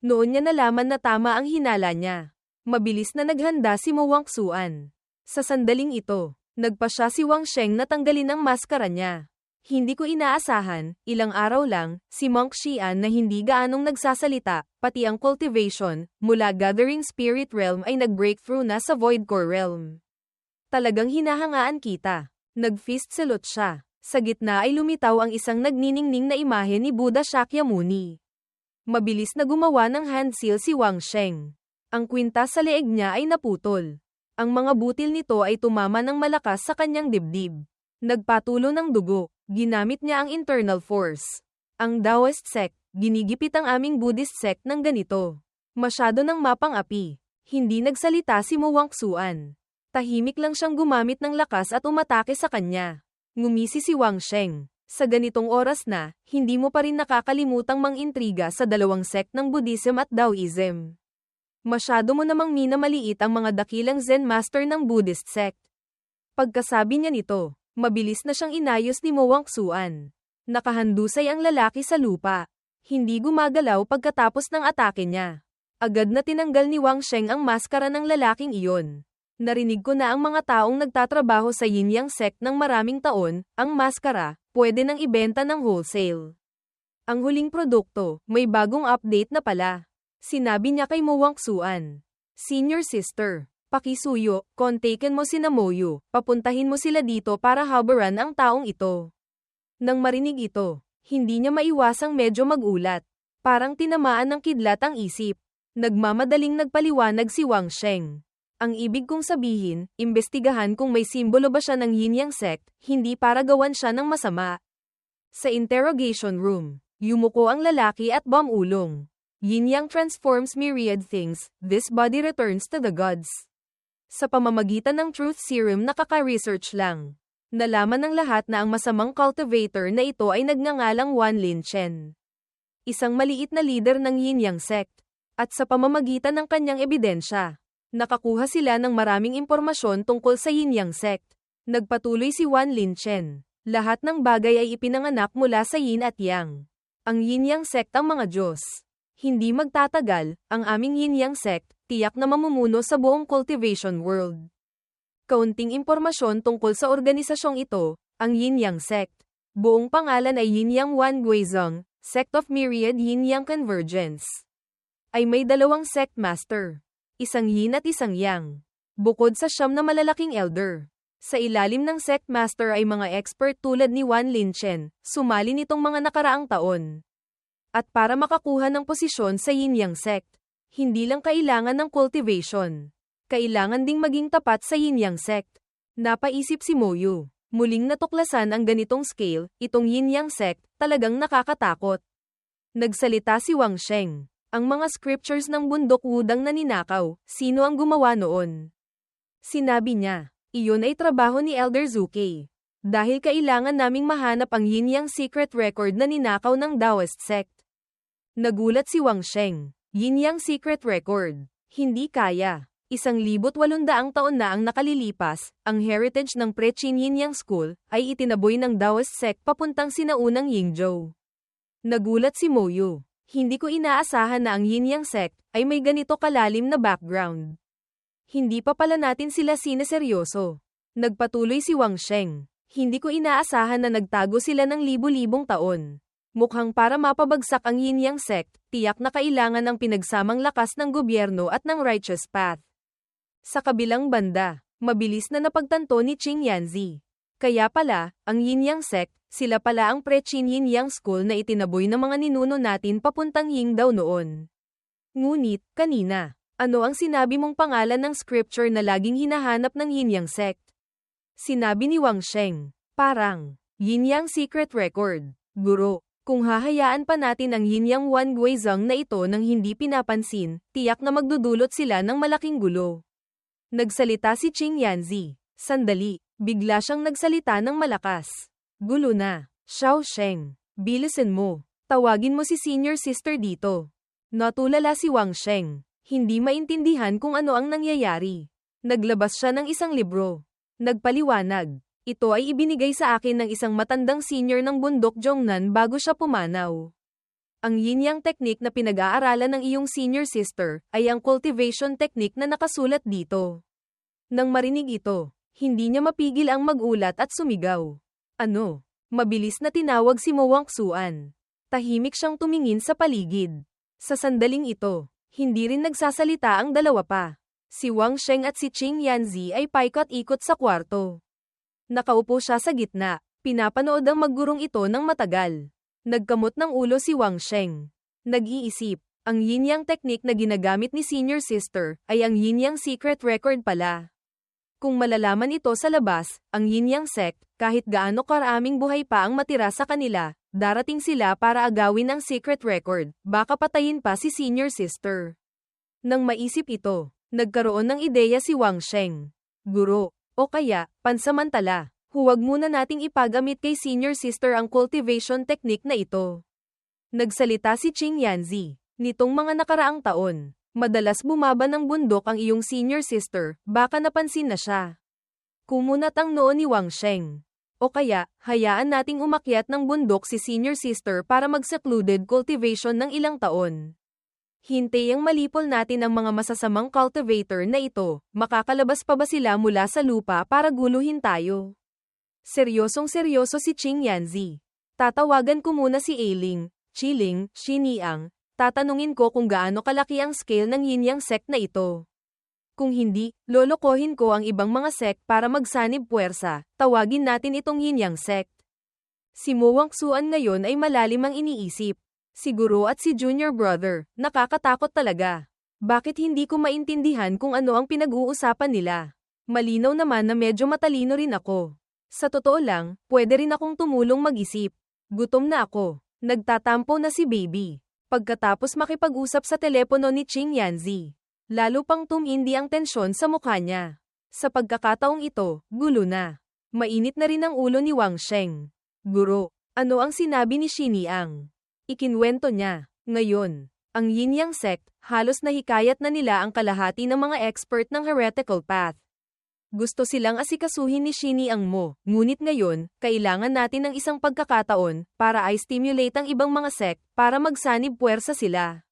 Noon niya nalaman na tama ang hinala niya. Mabilis na naghanda si Mo Wangsuan. Sa sandaling ito, nagpa siya si Wang Sheng na tanggalin ang maskara niya. Hindi ko inaasahan, ilang araw lang, si Monk Xian na hindi gaanong nagsasalita, pati ang cultivation, mula Gathering Spirit Realm ay nag-breakthrough na sa Void Core Realm. Talagang hinahangaan kita. Nag-fist salute siya. Sa gitna ay lumitaw ang isang nagniningning na imahe ni Buddha Shakyamuni. Mabilis na gumawa ng hand seal si Wang Sheng. Ang kwintas sa leeg niya ay naputol. Ang mga butil nito ay tumama ng malakas sa kanyang dibdib. Nagpatulo ng dugo, ginamit niya ang internal force. Ang Taoist sect, ginigipit ang aming Buddhist sect ng ganito. Masyado nang mapang-api. Hindi nagsalita si Mo Wangsuan. Tahimik lang siyang gumamit ng lakas at umatake sa kanya. Ngumisi si Wang Sheng. Sa ganitong oras na, hindi mo pa rin nakakalimutang mang-intriga sa dalawang sect ng Buddhism at Taoism. Masyado mo namang minamaliit ang mga dakilang Zen master ng Buddhist sect. Pagkasabi niya nito, mabilis na siyang inayos ni Mo Wangsuan. Nakahandusay ang lalaki sa lupa. Hindi gumagalaw pagkatapos ng atake niya. Agad na tinanggal ni Wang Sheng ang maskara ng lalaking iyon. Narinig ko na ang mga taong nagtatrabaho sa Yin Yang sect ng maraming taon, ang maskara, pwede nang ibenta ng wholesale. Ang huling produkto, may bagong update na pala. Sinabi niya kay Mo Wangsuan. Senior sister, pakisuyo, kontaken mo sina Mo Yu, papuntahin mo sila dito para habaran ang taong ito. Nang marinig ito, hindi niya maiwasang medyo magulat. Parang tinamaan ng kidlat ang isip. Nagmamadaling nagpaliwanag si Wang Sheng. Ang ibig kong sabihin, imbestigahan kung may simbolo ba siya ng Yin Yang sect, hindi para gawan siya ng masama. Sa interrogation room, yumuko ang lalaki at bumulong. Yin Yang transforms myriad things, this body returns to the gods. Sa pamamagitan ng truth serum nakaka-research lang. Nalaman ng lahat na ang masamang cultivator na ito ay nagngangalang Wan Lin Chen. Isang maliit na leader ng Yin Yang sect. At sa pamamagitan ng kanyang ebidensya, nakakuha sila ng maraming impormasyon tungkol sa Yin Yang sect. Nagpatuloy si Wan Lin Chen. Lahat ng bagay ay ipinanganak mula sa Yin at Yang. Ang Yin Yang sect ang mga Diyos. Hindi magtatagal, ang aming yin-yang sect, tiyak na mamumuno sa buong cultivation world. Kaunting impormasyon tungkol sa organisasyong ito, ang yin-yang sect. Buong pangalan ay Yin-Yang Wan Guizhong, Sect of Myriad Yin-Yang Convergence. Ay may dalawang sect master. Isang yin at isang yang. Bukod sa 9 na malalaking elder. Sa ilalim ng sect master ay mga expert tulad ni Wan Linchen, sumali nitong mga nakaraang taon. At para makakuha ng posisyon sa yin-yang sect, hindi lang kailangan ng cultivation. Kailangan ding maging tapat sa yin-yang sect. Napaisip si Moyu. Muling natuklasan ang ganitong scale, itong yin-yang sect, talagang nakakatakot. Nagsalita si Wang Sheng. Ang mga scriptures ng bundok wudang na ninakaw, sino ang gumawa noon? Sinabi niya, iyon ay trabaho ni Elder Zuke. Dahil kailangan naming mahanap ang yin-yang secret record na ninakaw ng Daoist sect. Nagulat si Wang Sheng. Yin-yang secret record. Hindi kaya. 1,800 taon na ang nakalilipas, ang heritage ng Pre-Qin Yin-Yang School ay itinaboy ng Daoist sect papuntang sinaunang Yingzhou. Nagulat si Moyu. Hindi ko inaasahan na ang yin-yang sect ay may ganito kalalim na background. Hindi pa pala natin sila sineseryoso. Nagpatuloy si Wang Sheng. Hindi ko inaasahan na nagtago sila ng libu-libong taon. Mukhang para mapabagsak ang yin-yang sect, tiyak na kailangan ng pinagsamang lakas ng gobyerno at ng righteous path. Sa kabilang banda, mabilis na napagtanto ni Qing Yanzi. Kaya pala, ang yin-yang sect, sila pala ang Pre-Qin Yin-Yang School na itinaboy ng mga ninuno natin papuntang Yingdao noon. Ngunit, kanina, ano ang sinabi mong pangalan ng scripture na laging hinahanap ng yin-yang sect? Sinabi ni Wang Sheng, parang, yin-yang secret record, guro. Kung hahayaan pa natin ang yin-yang Wan Guizhong na ito nang hindi pinapansin, tiyak na magdudulot sila ng malaking gulo. Nagsalita si Qing Yanzi. Sandali, bigla siyang nagsalita ng malakas. Gulo na. Xiao Sheng, bilisan mo. Tawagin mo si senior sister dito. Natulala si Wang Sheng. Hindi maintindihan kung ano ang nangyayari. Naglabas siya ng isang libro. Nagpaliwanag. Ito ay ibinigay sa akin ng isang matandang senior ng bundok Zhongnan bago siya pumanaw. Ang yin-yang technique na pinag-aaralan ng iyong senior sister ay ang cultivation technique na nakasulat dito. Nang marinig ito, hindi niya mapigil ang magulat at sumigaw. Ano? Mabilis na tinawag si Mo Wangsuan. Tahimik siyang tumingin sa paligid. Sa sandaling ito, hindi rin nagsasalita ang dalawa pa. Si Wang Sheng at si Qing Yanzi ay paikot-ikot sa kwarto. Nakaupo siya sa gitna, pinapanood ang maggurong ito ng matagal. Nagkamot ng ulo si Wang Sheng. Nag-iisip, ang yin-yang technique na ginagamit ni senior sister ay ang yin-yang secret record pala. Kung malalaman ito sa labas, ang yin-yang sect, kahit gaano karaming buhay pa ang matira sa kanila, darating sila para agawin ang secret record, baka patayin pa si senior sister. Nang maisip ito, nagkaroon ng ideya si Wang Sheng. Guro, o kaya, pansamantala, huwag muna nating ipagamit kay senior sister ang cultivation technique na ito. Nagsalita si Qing Yanzi. Nitong mga nakaraang taon, madalas bumaba ng bundok ang iyong senior sister, baka napansin na siya. Kumunat ang noo ni Wang Sheng. O kaya, hayaan nating umakyat ng bundok si senior sister para mag-secluded cultivation ng ilang taon. Hintayang malipol natin ang mga masasamang cultivator na ito, makakalabas pa ba sila mula sa lupa para guluhin tayo? Seryosong-seryoso si Qing Yanzi. Tatawagan ko muna si Ailing, Chiling, Xiniang, tatanungin ko kung gaano kalaki ang scale ng yin-yang sect na ito. Kung hindi, lolokohin ko ang ibang mga sect para magsanib puwersa, tawagin natin itong yin-yang sect. Si Mo Wangsuan ngayon ay malalim ang iniisip. Si Guro at si junior brother, nakakatakot talaga. Bakit hindi ko maintindihan kung ano ang pinag-uusapan nila? Malinaw naman na medyo matalino rin ako. Sa totoo lang, pwede rin akong tumulong mag-isip. Gutom na ako. Nagtatampo na si baby. Pagkatapos makipag-usap sa telepono ni Qing Yanzi, lalo pang tumindi ang tensyon sa mukha niya. Sa pagkakataong ito, gulo na. Mainit na rin ang ulo ni Wang Sheng. Guro, ano ang sinabi ni Xiniang? Ikinwento niya. Ngayon, ang yin-yang sect, halos nahikayat na nila ang kalahati ng mga expert ng heretical path. Gusto silang asikasuhin ni Xiniang Mo, ngunit ngayon, kailangan natin ng isang pagkakataon para i-stimulate ang ibang mga sect para magsanib puwersa sila.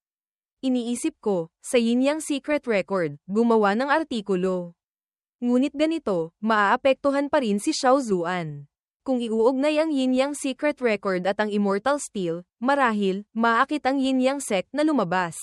Iniisip ko, sa Yin Yang Secret Record, gumawa ng artikulo. Ngunit ganito, maaapektuhan pa rin si Xiao Zuan. Kung iuugnay ang Yin Yang Secret Record at ang Immortal Steel, marahil, maakit ang Yin Yang sect na lumabas.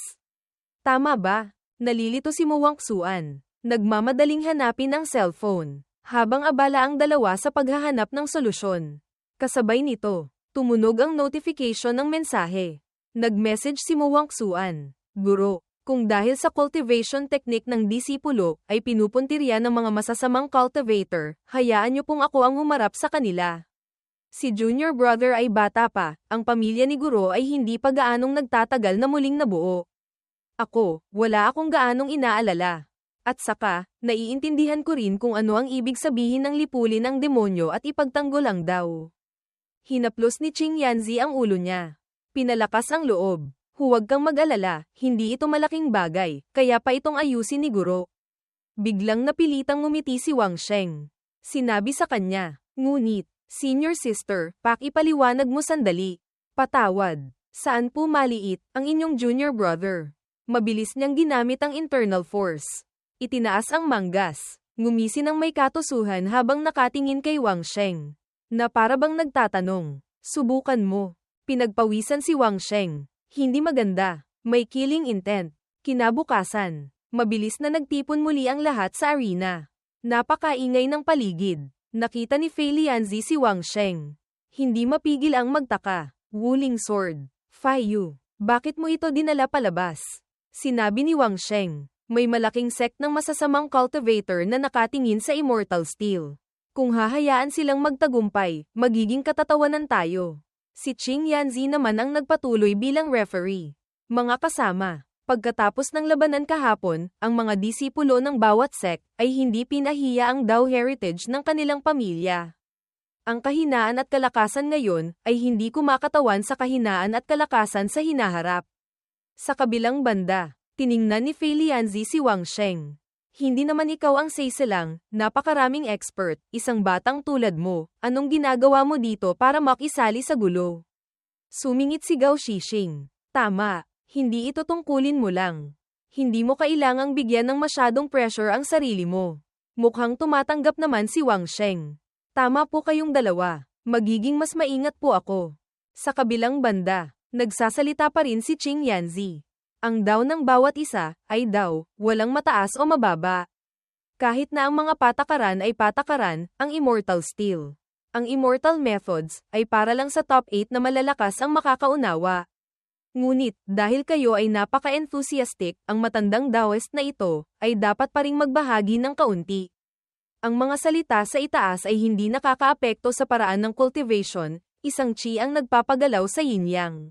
Tama ba? Nalilito si Mo Wangsuan. Nagmamadaling hanapin ang cellphone, habang abala ang dalawa sa paghahanap ng solusyon. Kasabay nito, tumunog ang notification ng mensahe. Nag-message si Mo Wangsuan. Guro, kung dahil sa cultivation technique ng disipulo ay pinupuntirya ng mga masasamang cultivator, hayaan niyo pong ako ang humarap sa kanila. Si junior brother ay bata pa, ang pamilya ni Guro ay hindi pa gaanong nagtatagal na muling nabuo. Ako, wala akong gaanong inaalala. At saka, naiintindihan ko rin kung ano ang ibig sabihin ng lipulin ang demonyo at ipagtanggol lang daw. Hinaplos ni Qing Yanzi ang ulo niya. Pinalakas ang loob. Huwag kang mag-alala, hindi ito malaking bagay, kaya pa itong ayusin ni Guro. Biglang napilitang ngumiti si Wang Sheng. Sinabi sa kanya, ngunit, senior sister, pakipaliwanag mo sandali. Patawad. Saan po maliit ang inyong junior brother? Mabilis niyang ginamit ang internal force. Itinaas ang manggas. Ngumisi ng may katusuhan habang nakatingin kay Wang Sheng. Na para bang nagtatanong, subukan mo. Pinagpawisan si Wang Sheng. Hindi maganda. May killing intent. Kinabukasan, mabilis na nagtipon muli ang lahat sa arena. Napakaingay ng paligid. Nakita ni Fei Lianzi si Wang Sheng. Hindi mapigil ang magtaka. Wuling sword. Fai Yu, bakit mo ito dinala palabas? Sinabi ni Wang Sheng. May malaking sect ng masasamang cultivator na nakatingin sa Immortal Steel. Kung hahayaan silang magtagumpay, magiging katatawanan tayo. Si Qing Yanzi naman ang nagpatuloy bilang referee. Mga kasama, pagkatapos ng labanan kahapon, ang mga disipulo ng bawat sect ay hindi pinahiya ang Dao heritage ng kanilang pamilya. Ang kahinaan at kalakasan ngayon ay hindi kumakatawan sa kahinaan at kalakasan sa hinaharap. Sa kabilang banda, tiningnan ni Fei Lianzi si Wang Sheng. Hindi naman ikaw ang seiselang, napakaraming expert, isang batang tulad mo, anong ginagawa mo dito para makisali sa gulo? Sumingit si Gao Shixing. Tama, hindi ito tungkulin mo lang. Hindi mo kailangang bigyan ng masyadong pressure ang sarili mo. Mukhang tumatanggap naman si Wang Sheng. Tama po kayong dalawa, magiging mas maingat po ako. Sa kabilang banda, nagsasalita pa rin si Qing Yanzi. Ang Dao ng bawat isa ay Dao, walang mataas o mababa. Kahit na ang mga patakaran ay patakaran, ang Immortal Steel. Ang Immortal Methods ay para lang sa top 8 na malalakas ang makakaunawa. Ngunit, dahil kayo ay napaka-enthusiastic, ang matandang Daoist na ito ay dapat pa ring magbahagi ng kaunti. Ang mga salita sa itaas ay hindi nakakaapekto sa paraan ng cultivation, isang chi ang nagpapagalaw sa yin-yang.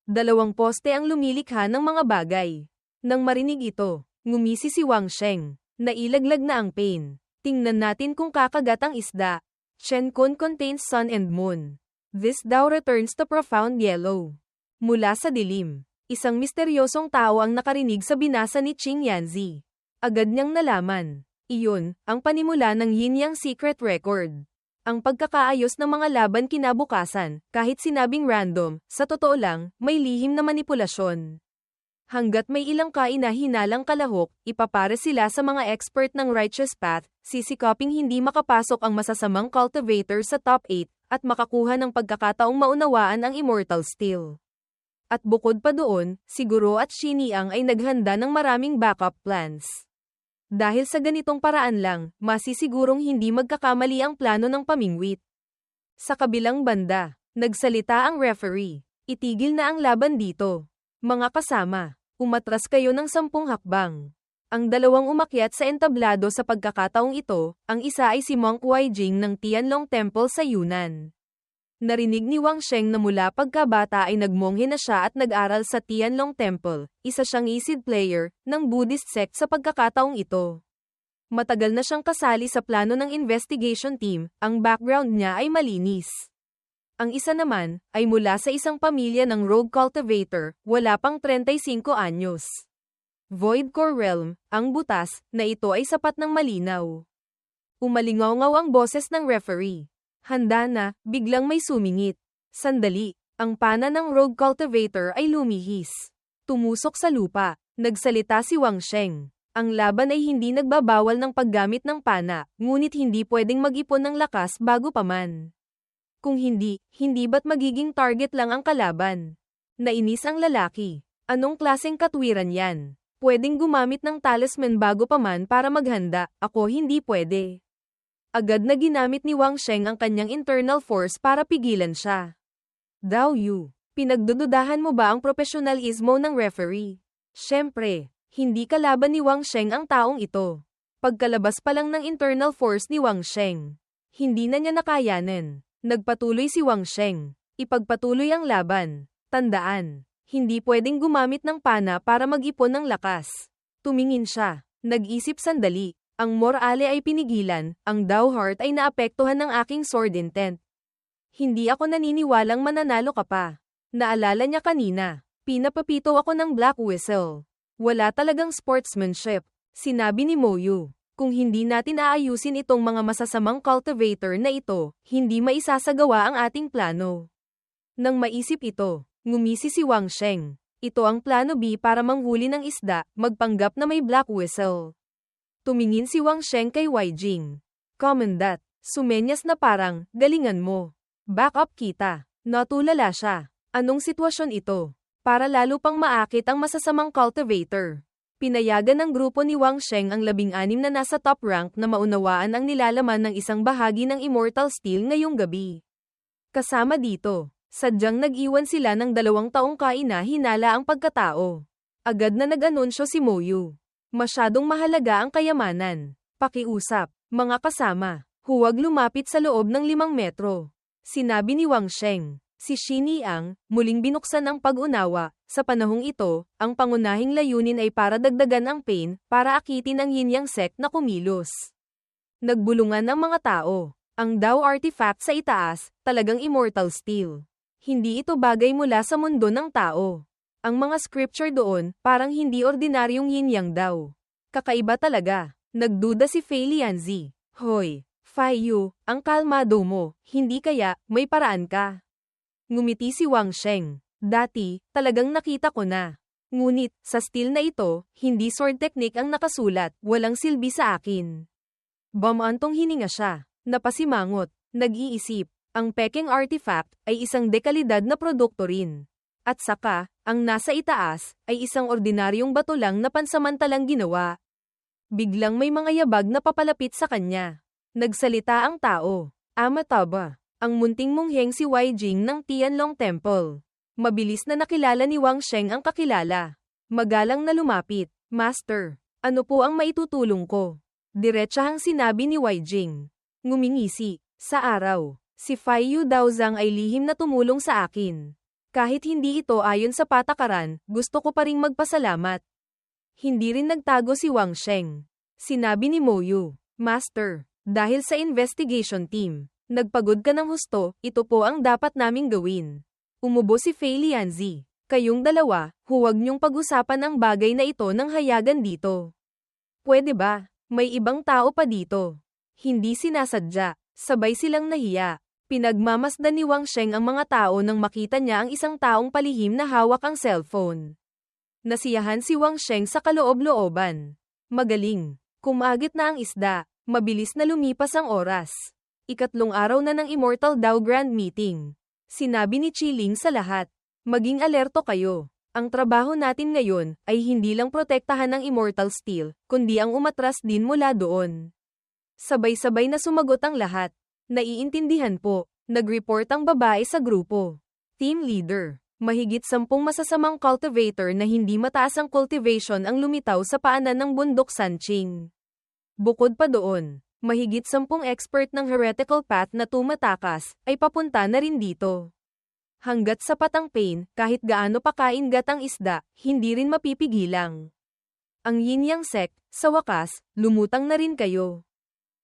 2 poste ang lumilikha ng mga bagay. Nang marinig ito, ngumisi si Wang Sheng. Nailaglag na ang pain. Tingnan natin kung kakagat ang isda. Shenkun contains sun and moon. This Dao returns to profound yellow. Mula sa dilim, isang misteryosong tao ang nakarinig sa binasa ni Qing Yanzi. Agad niyang nalaman. Iyon, ang panimula ng Yin Yang Secret Record. Ang pagkakaayos ng mga laban kinabukasan, kahit sinabing random, sa totoo lang, may lihim na manipulasyon. Hanggat may ilang kaina-hinalang kalahok, ipapare sila sa mga expert ng Righteous Path, sisikaping hindi makapasok ang masasamang cultivator sa top 8, at makakuha ng pagkakataong maunawaan ang Immortal Steel. At bukod pa doon, si Guro at Xiniang ay naghanda ng maraming backup plans. Dahil sa ganitong paraan lang, masisigurong hindi magkakamali ang plano ng pamingwit. Sa kabilang banda, nagsalita ang referee. Itigil na ang laban dito. Mga kasama, umatras kayo ng 10 hakbang. Ang dalawang umakyat sa entablado sa pagkakataong ito, ang isa ay si Monk Weijing ng Tianlong Temple sa Yunnan. Narinig ni Wang Sheng na mula pagkabata ay nagmonghe na siya at nag-aral sa Tianlong Temple, isa siyang isid player ng Buddhist sect sa pagkakataong ito. Matagal na siyang kasali sa plano ng investigation team, ang background niya ay malinis. Ang isa naman, ay mula sa isang pamilya ng rogue cultivator, wala pang 35 anyos. Void Core Realm, ang butas, na ito ay sapat ng malinaw. Umalingaw-ngaw ang boses ng referee. Handa na, biglang may sumingit. Sandali, ang pana ng rogue cultivator ay lumihis. Tumusok sa lupa. Nagsalita si Wang Sheng. Ang laban ay hindi nagbabawal ng paggamit ng pana, ngunit hindi pwedeng mag-ipon ng lakas bago pa man. Kung hindi ba't magiging target lang ang kalaban? Nainis ang lalaki. Anong klaseng katwiran yan? Pwedeng gumamit ng talisman bago pa man para maghanda, ako hindi pwede. Agad na ginamit ni Wang Sheng ang kanyang internal force para pigilan siya. Dao Yu, pinagdududahan mo ba ang profesionalismo ng referee? Siyempre, hindi kalaban ni Wang Sheng ang taong ito. Pagkalabas pa lang ng internal force ni Wang Sheng, hindi na niya nakayanan. Nagpatuloy si Wang Sheng. Ipagpatuloy ang laban. Tandaan, hindi pwedeng gumamit ng pana para mag-ipon ng lakas. Tumingin siya. Nag-isip sandali. Ang morale ay pinigilan, ang Dao Heart ay naapektuhan ng aking sword intent. Hindi ako naniniwalang mananalo ka pa. Naalala niya kanina. Pinapapito ako ng Black Whistle. Wala talagang sportsmanship, sinabi ni Moyu. Kung hindi natin aayusin itong mga masasamang cultivator na ito, hindi maisasagawa ang ating plano. Nang maisip ito, ngumisi si Wang Sheng. Ito ang plano B para manghuli ng isda, magpanggap na may Black Whistle. Tumingin si Wang Sheng kay Wei Jing. Commandant, sumenyas na parang, galingan mo. Back up kita. Natulala siya. Anong sitwasyon ito? Para lalo pang maakit ang masasamang cultivator. Pinayagan ng grupo ni Wang Sheng ang 16 na nasa top rank na maunawaan ang nilalaman ng isang bahagi ng Immortal Steel ngayong gabi. Kasama dito, sadyang nag-iwan sila ng 2 taong kaina-hinala ang pagkatao. Agad na nag-anunsyo si Moyu. Masyadong mahalaga ang kayamanan. Pakiusap, mga kasama, huwag lumapit sa loob ng 5 metro. Sinabi ni Wang Sheng. Si Xiniang, muling binuksan ang pag-unawa. Sa panahong ito, ang pangunahing layunin ay para dagdagan ang pain, para akitin ang yin-yang sect na kumilos. Nagbulungan ang mga tao. Ang Dao artifact sa itaas, talagang Immortal Steel. Hindi ito bagay mula sa mundo ng tao. Ang mga scripture doon, parang hindi ordinaryong yin-yang Dao. Kakaiba talaga. Nagduda si Fei Lianzi. Hoy, Fai Yu, ang kalmado mo, hindi kaya, may paraan ka. Ngumiti si Wang Sheng. Dati, talagang nakita ko na. Ngunit, sa steel na ito, hindi sword technique ang nakasulat, walang silbi sa akin. Bumantong hininga siya. Napasimangot. Nag-iisip. Ang peking artifact ay isang dekalidad na produkto rin. At saka, ang nasa itaas, ay isang ordinaryong bato lang na pansamantalang ginawa. Biglang may mga yabag na papalapit sa kanya. Nagsalita ang tao. Amataba. Ang munting mongheng si Wei Jing ng Tianlong Temple. Mabilis na nakilala ni Wang Sheng ang kakilala. Magalang na lumapit. Master, ano po ang maitutulong ko? Diretsahang sinabi ni Wei Jing. Ngumingisi. Sa araw, si Fai Yu Daozang ay lihim na tumulong sa akin. Kahit hindi ito ayon sa patakaran, gusto ko pa ring magpasalamat. Hindi rin nagtago si Wang Sheng. Sinabi ni Moyu. Master, dahil sa investigation team, nagpagod ka ng husto, ito po ang dapat naming gawin. Umubo si Fei Lianzi. Kayong dalawa, huwag niyong pag-usapan ang bagay na ito ng hayagan dito. Pwede ba? May ibang tao pa dito. Hindi sinasadya. Sabay silang nahiya. Pinagmamasdan ni Wang Sheng ang mga tao nang makita niya ang isang taong palihim na hawak ang cellphone. Nasiyahan si Wang Sheng sa kaloob-looban. Magaling. Kumagit na ang isda. Mabilis na lumipas ang oras. Ikatlong araw na ng Immortal Dao Grand Meeting. Sinabi ni Chiling sa lahat. Maging alerto kayo. Ang trabaho natin ngayon ay hindi lang protektahan ng Immortal Steel, kundi ang umatras din mula doon. Sabay-sabay na sumagot ang lahat. Naiintindihan po. Nag-report ang babae sa grupo. Team leader. Mahigit 10 masasamang cultivator na hindi mataas ang cultivation ang lumitaw sa paanan ng bundok Sanqing. Bukod pa doon, mahigit 10 expert ng heretical path na tumatakas, ay papunta na rin dito. Hanggat sapat ang pain, kahit gaano pa kaingat ang isda, hindi rin mapipigilang. Ang yin-yang sect, sa wakas, lumutang na rin kayo.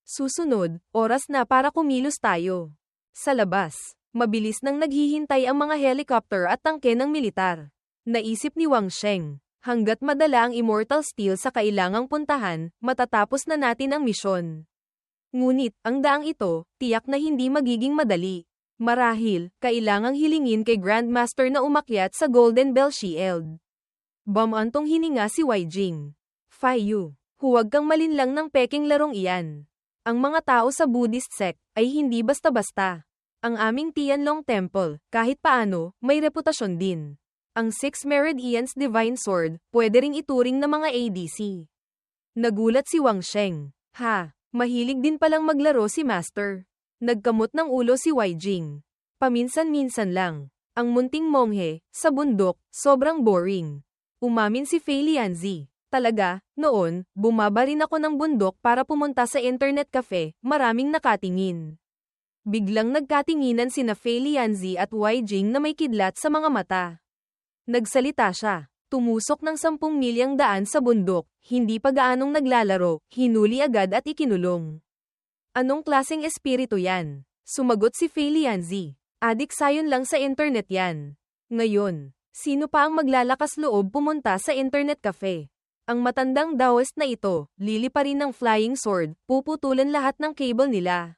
Susunod, oras na para kumilos tayo. Sa labas, mabilis nang naghihintay ang mga helicopter at tangke ng militar. Naisip ni Wang Sheng, hanggat madala ang Immortal Steel sa kailangang puntahan, matatapos na natin ang misyon. Ngunit, ang daang ito, tiyak na hindi magiging madali. Marahil, kailangang hilingin kay Grandmaster na umakyat sa Golden Bell Shield. Bumantong hininga si Wei Jing. Faiyu, huwag kang malinlang ng peking larong iyan. Ang mga tao sa Buddhist sect ay hindi basta-basta. Ang aming Tianlong Temple, kahit paano, may reputasyon din. Ang Six Meridians Divine Sword, pwede ring ituring na mga ADC. Nagulat si Wang Sheng. Ha, mahilig din palang maglaro si Master. Nagkamot ng ulo si Wei Jing. Paminsan-minsan lang. Ang munting monghe, sa bundok, sobrang boring. Umamin si Fei Lianzi. Talaga, noon, bumaba rin ako ng bundok para pumunta sa internet cafe, maraming nakatingin. Biglang nagkatinginan sina Fei Lianzi at Wei Jing na may kidlat sa mga mata. Nagsalita siya. Tumusok ng 10 milyang daan sa bundok, hindi pa gaanong naglalaro, hinuli agad at ikinulong. Anong klaseng espiritu yan? Sumagot si Fei Lianzi. Adik sayon lang sa internet yan. Ngayon, sino pa ang maglalakas loob pumunta sa internet cafe? Ang matandang Daoist na ito, liliparin ng flying sword, puputulan lahat ng cable nila.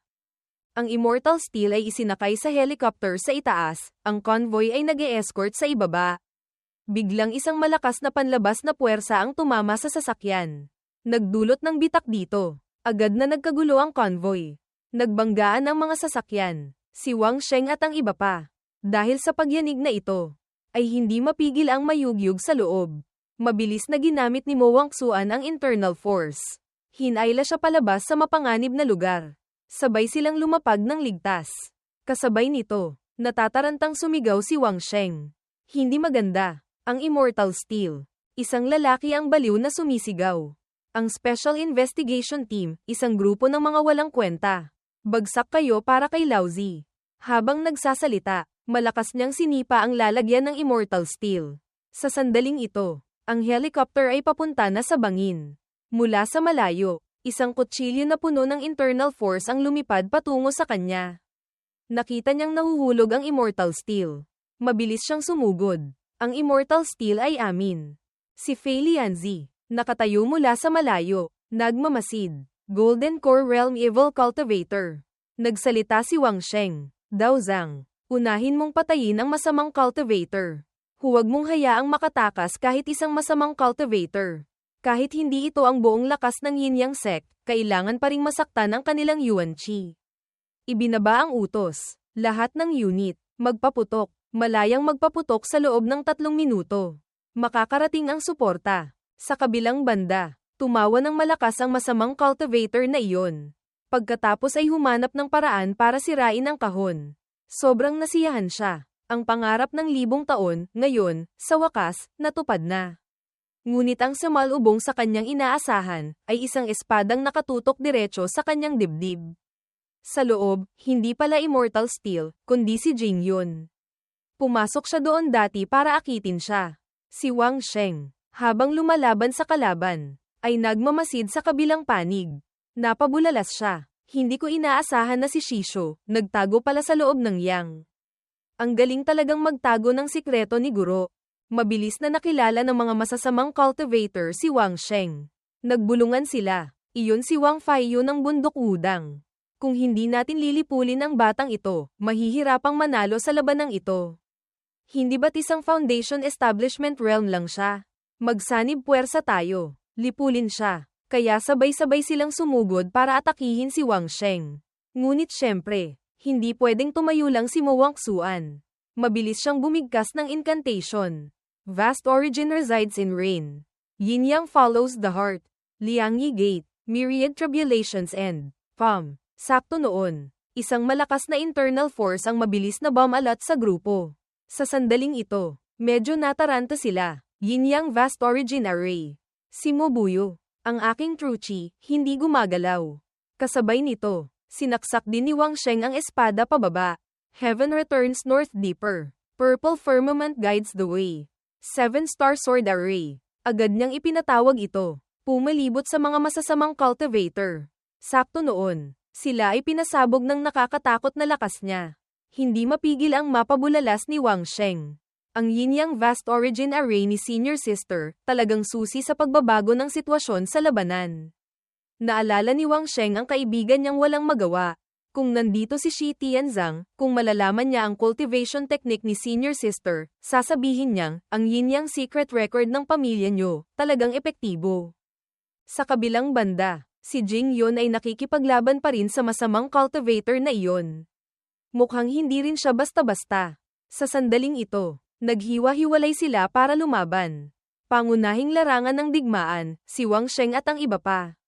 Ang Immortal Steel ay isinakay sa helicopter sa itaas, ang convoy ay nag-e-escort sa ibaba. Biglang isang malakas na panlabas na puwersa ang tumama sa sasakyan. Nagdulot ng bitak dito. Agad na nagkagulo ang convoy. Nagbanggaan ang mga sasakyan. Si Wang Sheng at ang iba pa. Dahil sa pagyanig na ito, ay hindi mapigil ang mayugyug sa loob. Mabilis na ginamit ni Mo Wangsuan ang internal force. Hinayla siya palabas sa mapanganib na lugar. Sabay silang lumapag ng ligtas. Kasabay nito, natatarantang sumigaw si Wang Sheng. Hindi maganda. Ang Immortal Steel. Isang lalaki ang baliw na sumisigaw. Ang Special Investigation Team, isang grupo ng mga walang kwenta. Bagsak kayo para kay Lauzi. Habang nagsasalita, malakas niyang sinipa ang lalagyan ng Immortal Steel. Sa sandaling ito, ang helicopter ay papunta na sa bangin. Mula sa malayo, isang kutsilyo na puno ng internal force ang lumipad patungo sa kanya. Nakita niyang nahuhulog ang Immortal Steel. Mabilis siyang sumugod. Ang Immortal Steel ay amin. Si Fei Lianzi, nakatayo mula sa malayo, nagmamasid. Golden Core Realm Evil Cultivator. Nagsalita si Wang Sheng. Dao Zhang, unahin mong patayin ang masamang cultivator. Huwag mong hayaang makatakas kahit isang masamang cultivator. Kahit hindi ito ang buong lakas ng Yin Yang sect, kailangan pa ring masaktan ang kanilang Yuan Qi. Ibinaba ang utos. Lahat ng unit, magpaputok. Malayang magpaputok sa loob ng 3 minuto. Makakarating ang suporta. Sa kabilang banda, tumawa ng malakas ang masamang cultivator na iyon. Pagkatapos ay humanap ng paraan para sirain ang kahon. Sobrang nasiyahan siya. Ang pangarap ng 1000 taon, ngayon, sa wakas, natupad na. Ngunit ang sumalubong sa kanyang inaasahan, ay isang espadang nakatutok diretso sa kanyang dibdib. Sa loob, hindi pala Immortal Steel, kundi si Jing Yun. Pumasok siya doon dati para akitin siya. Si Wang Sheng, habang lumalaban sa kalaban, ay nagmamasid sa kabilang panig. Napabulalas siya. Hindi ko inaasahan na si Shisho, nagtago pala sa loob ng Yang. Ang galing talagang magtago ng sikreto ni Guro. Mabilis na nakilala ng mga masasamang cultivator si Wang Sheng. Nagbulungan sila. Iyon si Wang Faiyu ng bundok udang. Kung hindi natin lilipulin ang batang ito, mahihirapang manalo sa labanang ito. Hindi ba't isang foundation establishment realm lang siya? Magsanib puwersa tayo. Lipulin siya. Kaya sabay-sabay silang sumugod para atakihin si Wang Sheng. Ngunit syempre, hindi pwedeng tumayo lang si Mo Wangsuan. Mabilis siyang bumigkas ng incantation. Vast origin resides in rain. Yin Yang follows the heart. Liangyi Gate. Myriad tribulations end. Sakto noon. Isang malakas na internal force ang mabilis na bumalat sa grupo. Sa sandaling ito, medyo nataranta sila. Yin Yang Vast Origin Array. Si Mobuyo, ang aking true chi, hindi gumagalaw. Kasabay nito, sinaksak din ni Wang Sheng ang espada pababa. Heaven returns north deeper. Purple firmament guides the way. 7-star sword array. Agad niyang ipinatawag ito. Pumalibot sa mga masasamang cultivator. Sakto noon, sila ay pinasabog ng nakakatakot na lakas niya. Hindi mapigil ang mapabulalas ni Wang Sheng. Ang Yin Yang Vast Origin Array ni Senior Sister, talagang susi sa pagbabago ng sitwasyon sa labanan. Naalala ni Wang Sheng ang kaibigan niyang walang magawa, Kung nandito si Shi Tianzang, kung malalaman niya ang cultivation technique ni senior sister, sasabihin niyang, ang yin yang secret record ng pamilya niyo, talagang epektibo. Sa kabilang banda, si Jing Yun ay nakikipaglaban pa rin sa masamang cultivator na iyon. Mukhang hindi rin siya basta-basta. Sa sandaling ito, naghiwa-hiwalay sila para lumaban. Pangunahing larangan ng digmaan, si Wang Sheng at ang iba pa.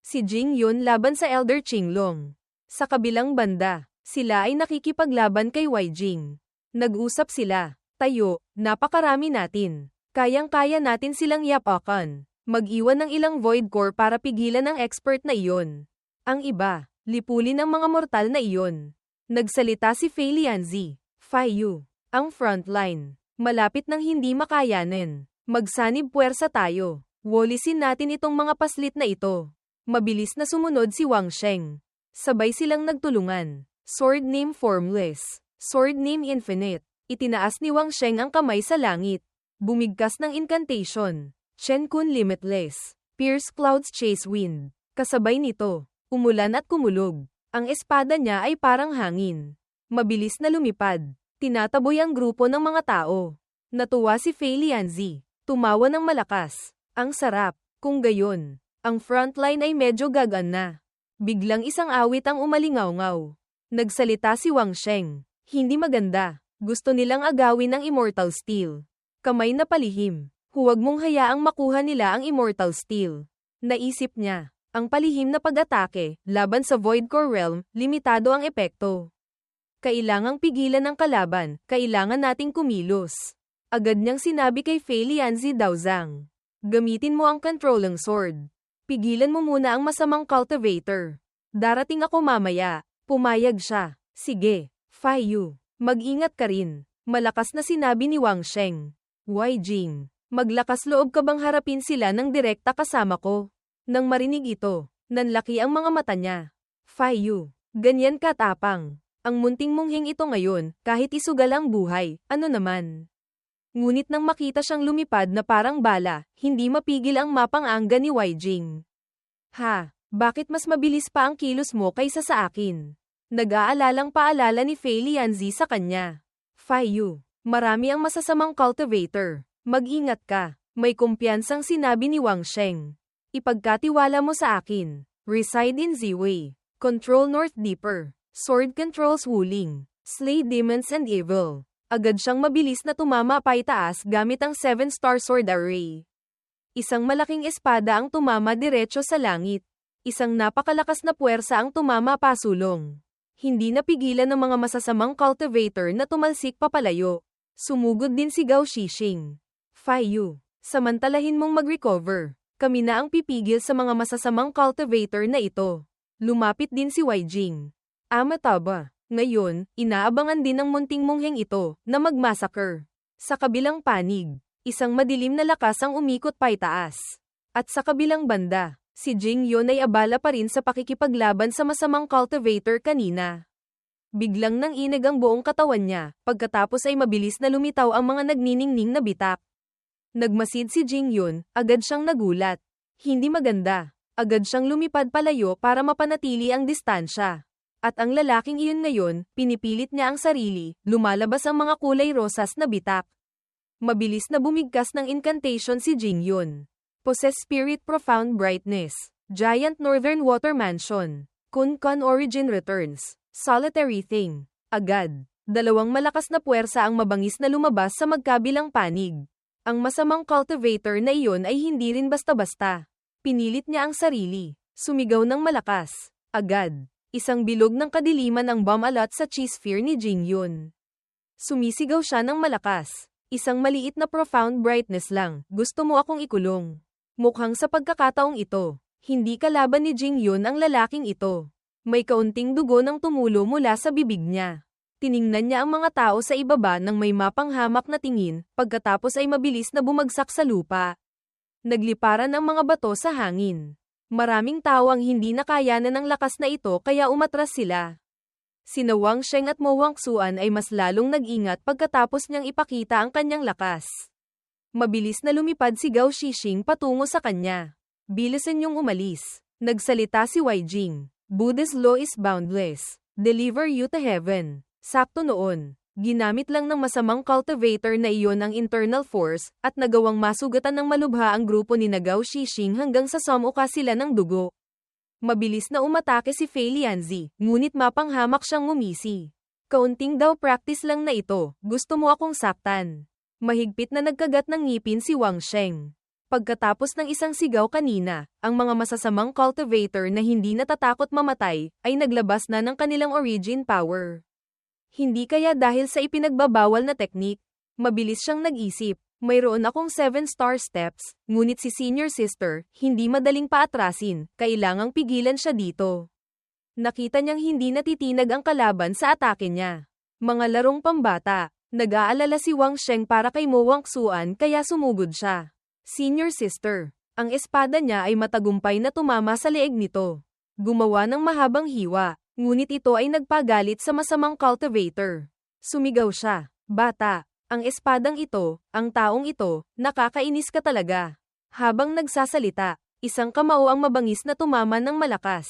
Si Jing Yun laban sa Elder Qinglong. Sa kabilang banda, sila ay nakikipaglaban kay Wei Jing. Nag-usap sila, tayo, napakarami natin. Kayang-kaya natin silang yapakan. Mag-iwan ng ilang void core para pigilan ang expert na iyon. Ang iba, lipulin ang mga mortal na iyon. Nagsalita si Fei Lianzi. Fai Yu, ang frontline. Malapit nang hindi makayanin. Magsanib puwersa tayo. Wolisin natin itong mga paslit na ito. Mabilis na sumunod si Wang Sheng. Sabay silang nagtulungan. Sword name formless. Sword name infinite. Itinaas ni Wang Sheng ang kamay sa langit. Bumigkas ng incantation. Shen Kun limitless. Pierce clouds chase wind. Kasabay nito, umulan at kumulog. Ang espada niya ay parang hangin. Mabilis na lumipad. Tinataboy ang grupo ng mga tao. Natuwa si Fei Lianzi. Tumawa ng malakas. Ang sarap. Kung gayon, ang frontline ay medyo gagaan na. Biglang isang awit ang umalingaw-ngaw. Nagsalita si Wang Sheng. Hindi maganda. Gusto nilang agawin ang Immortal Steel. Kamay na palihim. Huwag mong hayaang makuha nila ang Immortal Steel. Naisip niya. Ang palihim na pag-atake, laban sa Void Core Realm, limitado ang epekto. Kailangang pigilan ang kalaban, kailangan nating kumilos. Agad niyang sinabi kay Fei Lianzi Daozang. Gamitin mo ang controlling sword. Pigilan mo muna ang masamang cultivator. Darating ako mamaya. Pumayag siya. Sige, Fai Yu. Mag-ingat ka rin. Malakas na sinabi ni Wang Sheng. Wei Jing, maglakas loob ka bang harapin sila ng direkta kasama ko? Nang marinig ito, nanlaki ang mga mata niya. Fai Yu, ganyan katapang. Ang munting munghing ito ngayon, kahit isugal ang buhay, ano naman? Ngunit nang makita siyang lumipad na parang bala, hindi mapigil ang mapang-angga ni Wei Jing. Ha, bakit mas mabilis pa ang kilos mo kaysa sa akin? Nag-aalalang paalala ni Fei Lianzi sa kanya. Fai Yu, marami ang masasamang cultivator. Mag-ingat ka, may kumpiyansang sinabi ni Wang Sheng. Ipagkatiwala mo sa akin. Reside in Ziwei. Control North Deeper. Sword controls Wuling. Slay demons and evil. Agad siyang mabilis na tumama paitaas gamit ang 7-star sword array. Isang malaking espada ang tumama diretso sa langit. Isang napakalakas na puwersa ang tumama pasulong. Hindi napigilan ng mga masasamang cultivator na tumalsik papalayo. Sumugod din si Gao Shixing. Fai Yu, samantalahin mong mag-recover. Kami na ang pipigil sa mga masasamang cultivator na ito. Lumapit din si Wei Jing. Amataba. Ngayon, inaabangan din ng munting mungheng ito na mag-massacre. Sa kabilang panig, isang madilim na lakas ang umikot paitaas. At sa kabilang banda, si Jing Yun ay abala pa rin sa pakikipaglaban sa masamang cultivator kanina. Biglang nang inag ang buong katawan niya, pagkatapos ay mabilis na lumitaw ang mga nagniningning na bitak. Nagmasid si Jing Yun, agad siyang nagulat. Hindi maganda. Agad siyang lumipad palayo para mapanatili ang distansya. At ang lalaking iyon ngayon, pinipilit niya ang sarili, lumalabas ang mga kulay rosas na bitak. Mabilis na bumigkas ng incantation si Jing Yun. Possess Spirit Profound Brightness. Giant Northern Water Mansion. Kun Kun Origin Returns. Solitary Thing. Agad. Dalawang malakas na puwersa ang mabangis na lumabas sa magkabilang panig. Ang masamang cultivator na iyon ay hindi rin basta-basta. Pinilit niya ang sarili. Sumigaw ng malakas. Agad. Isang bilog ng kadiliman ang bumalat sa chi sphere ni Jing Yun. Sumisigaw siya ng malakas. Isang maliit na profound brightness lang, gusto mo akong ikulong. Mukhang sa pagkakataong ito, hindi kalaban ni Jing Yun ang lalaking ito. May kaunting dugo nang tumulo mula sa bibig niya. Tiningnan niya ang mga tao sa ibaba ng may mapanghamak na tingin, pagkatapos ay mabilis na bumagsak sa lupa. Nagliparan ang mga bato sa hangin. Maraming tao ang hindi nakayanan ng lakas na ito kaya umatras sila. Sina Wang Sheng at Mo Wangsuan ay mas lalong nag-ingat pagkatapos niyang ipakita ang kanyang lakas. Mabilis na lumipad si Gao Shixing patungo sa kanya. Bilisan niyong umalis. Nagsalita si Wei Jing. Buddha's law is boundless. Deliver you to heaven. Sakto noon. Ginamit lang ng masamang cultivator na iyon ang internal force, at nagawang masugatan ng malubha ang grupo ni Gao Shixing hanggang sa sumuka sila ng dugo. Mabilis na umatake si Fei Lianzi, ngunit mapanghamak siyang ngumisi. Kaunting daw practice lang na ito, gusto mo akong saktan. Mahigpit na nagkagat ng ngipin si Wang Sheng. Pagkatapos ng isang sigaw kanina, ang mga masasamang cultivator na hindi natatakot mamatay, ay naglabas na ng kanilang origin power. Hindi kaya dahil sa ipinagbabawal na teknik, mabilis siyang nag-isip, mayroon akong 7-star steps, ngunit si senior sister, hindi madaling paatrasin, kailangang pigilan siya dito. Nakita niyang hindi natitinag ang kalaban sa atake niya. Mga larong pambata, nag-aalala si Wang Sheng para kay Mo Wangsuan kaya sumugod siya. Senior sister, ang espada niya ay matagumpay na tumama sa leeg nito. Gumawa ng mahabang hiwa. Ngunit ito ay nagpagalit sa masamang cultivator. Sumigaw siya, bata, ang espadang ito, ang taong ito, nakakainis ka talaga. Habang nagsasalita, isang kamao ang mabangis na tumama ng malakas,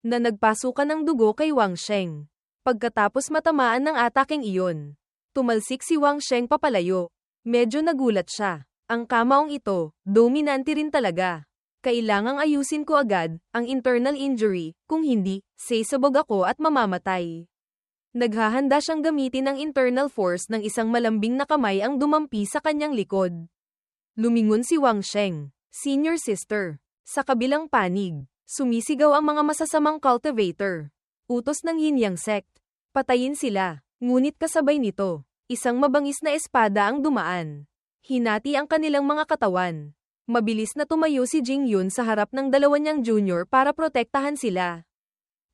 na nagpasukan ng dugo kay Wang Sheng. Pagkatapos matamaan ng ataking iyon, tumalsik si Wang Sheng papalayo. Medyo nagulat siya. Ang kamaong ito, dominante rin talaga. Kailangang ayusin ko agad ang internal injury, kung hindi, sasabog ako at mamamatay. Naghahanda siyang gamitin ang internal force ng isang malambing na kamay ang dumampi sa kanyang likod. Lumingon si Wang Sheng, senior sister. Sa kabilang panig, sumisigaw ang mga masasamang cultivator. Utos ng Yin Yang sect. Patayin sila, ngunit kasabay nito, isang mabangis na espada ang dumaan. Hinati ang kanilang mga katawan. Mabilis na tumayo si Jing Yun sa harap ng dalawa niyang junior para protektahan sila.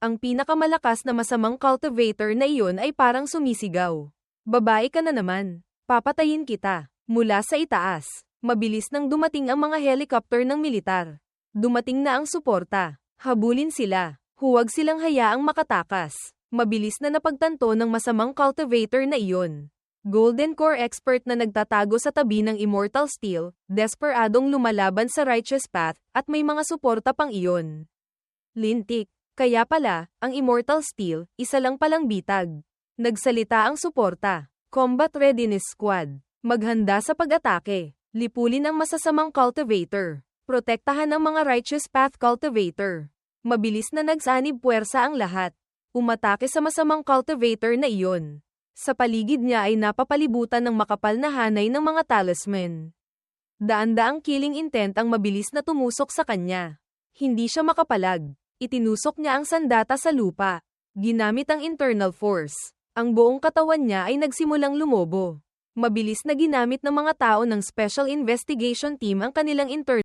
Ang pinakamalakas na masamang cultivator na iyon ay parang sumisigaw. Babae ka na naman. Papatayin kita. Mula sa itaas, mabilis nang dumating ang mga helicopter ng militar. Dumating na ang suporta. Habulin sila. Huwag silang hayaang makatakas. Mabilis na napagtanto ng masamang cultivator na iyon. Golden Core expert na nagtatago sa tabi ng Immortal Steel, desperadong lumalaban sa Righteous Path, at may mga suporta pang iyon. Lintik. Kaya pala, ang Immortal Steel, isa lang palang bitag. Nagsalita ang suporta. Combat Readiness Squad. Maghanda sa pag-atake. Lipulin ang masasamang cultivator. Protektahan ang mga Righteous Path cultivator. Mabilis na nagsanib puwersa ang lahat. Umatake sa masamang cultivator na iyon. Sa paligid niya ay napapalibutan ng makapal na hanay ng mga talisman. Daan-daang killing intent ang mabilis na tumusok sa kanya. Hindi siya makapalag. Itinusok niya ang sandata sa lupa. Ginamit ang internal force. Ang buong katawan niya ay nagsimulang lumobo. Mabilis na ginamit ng mga tao ng Special Investigation Team ang kanilang internal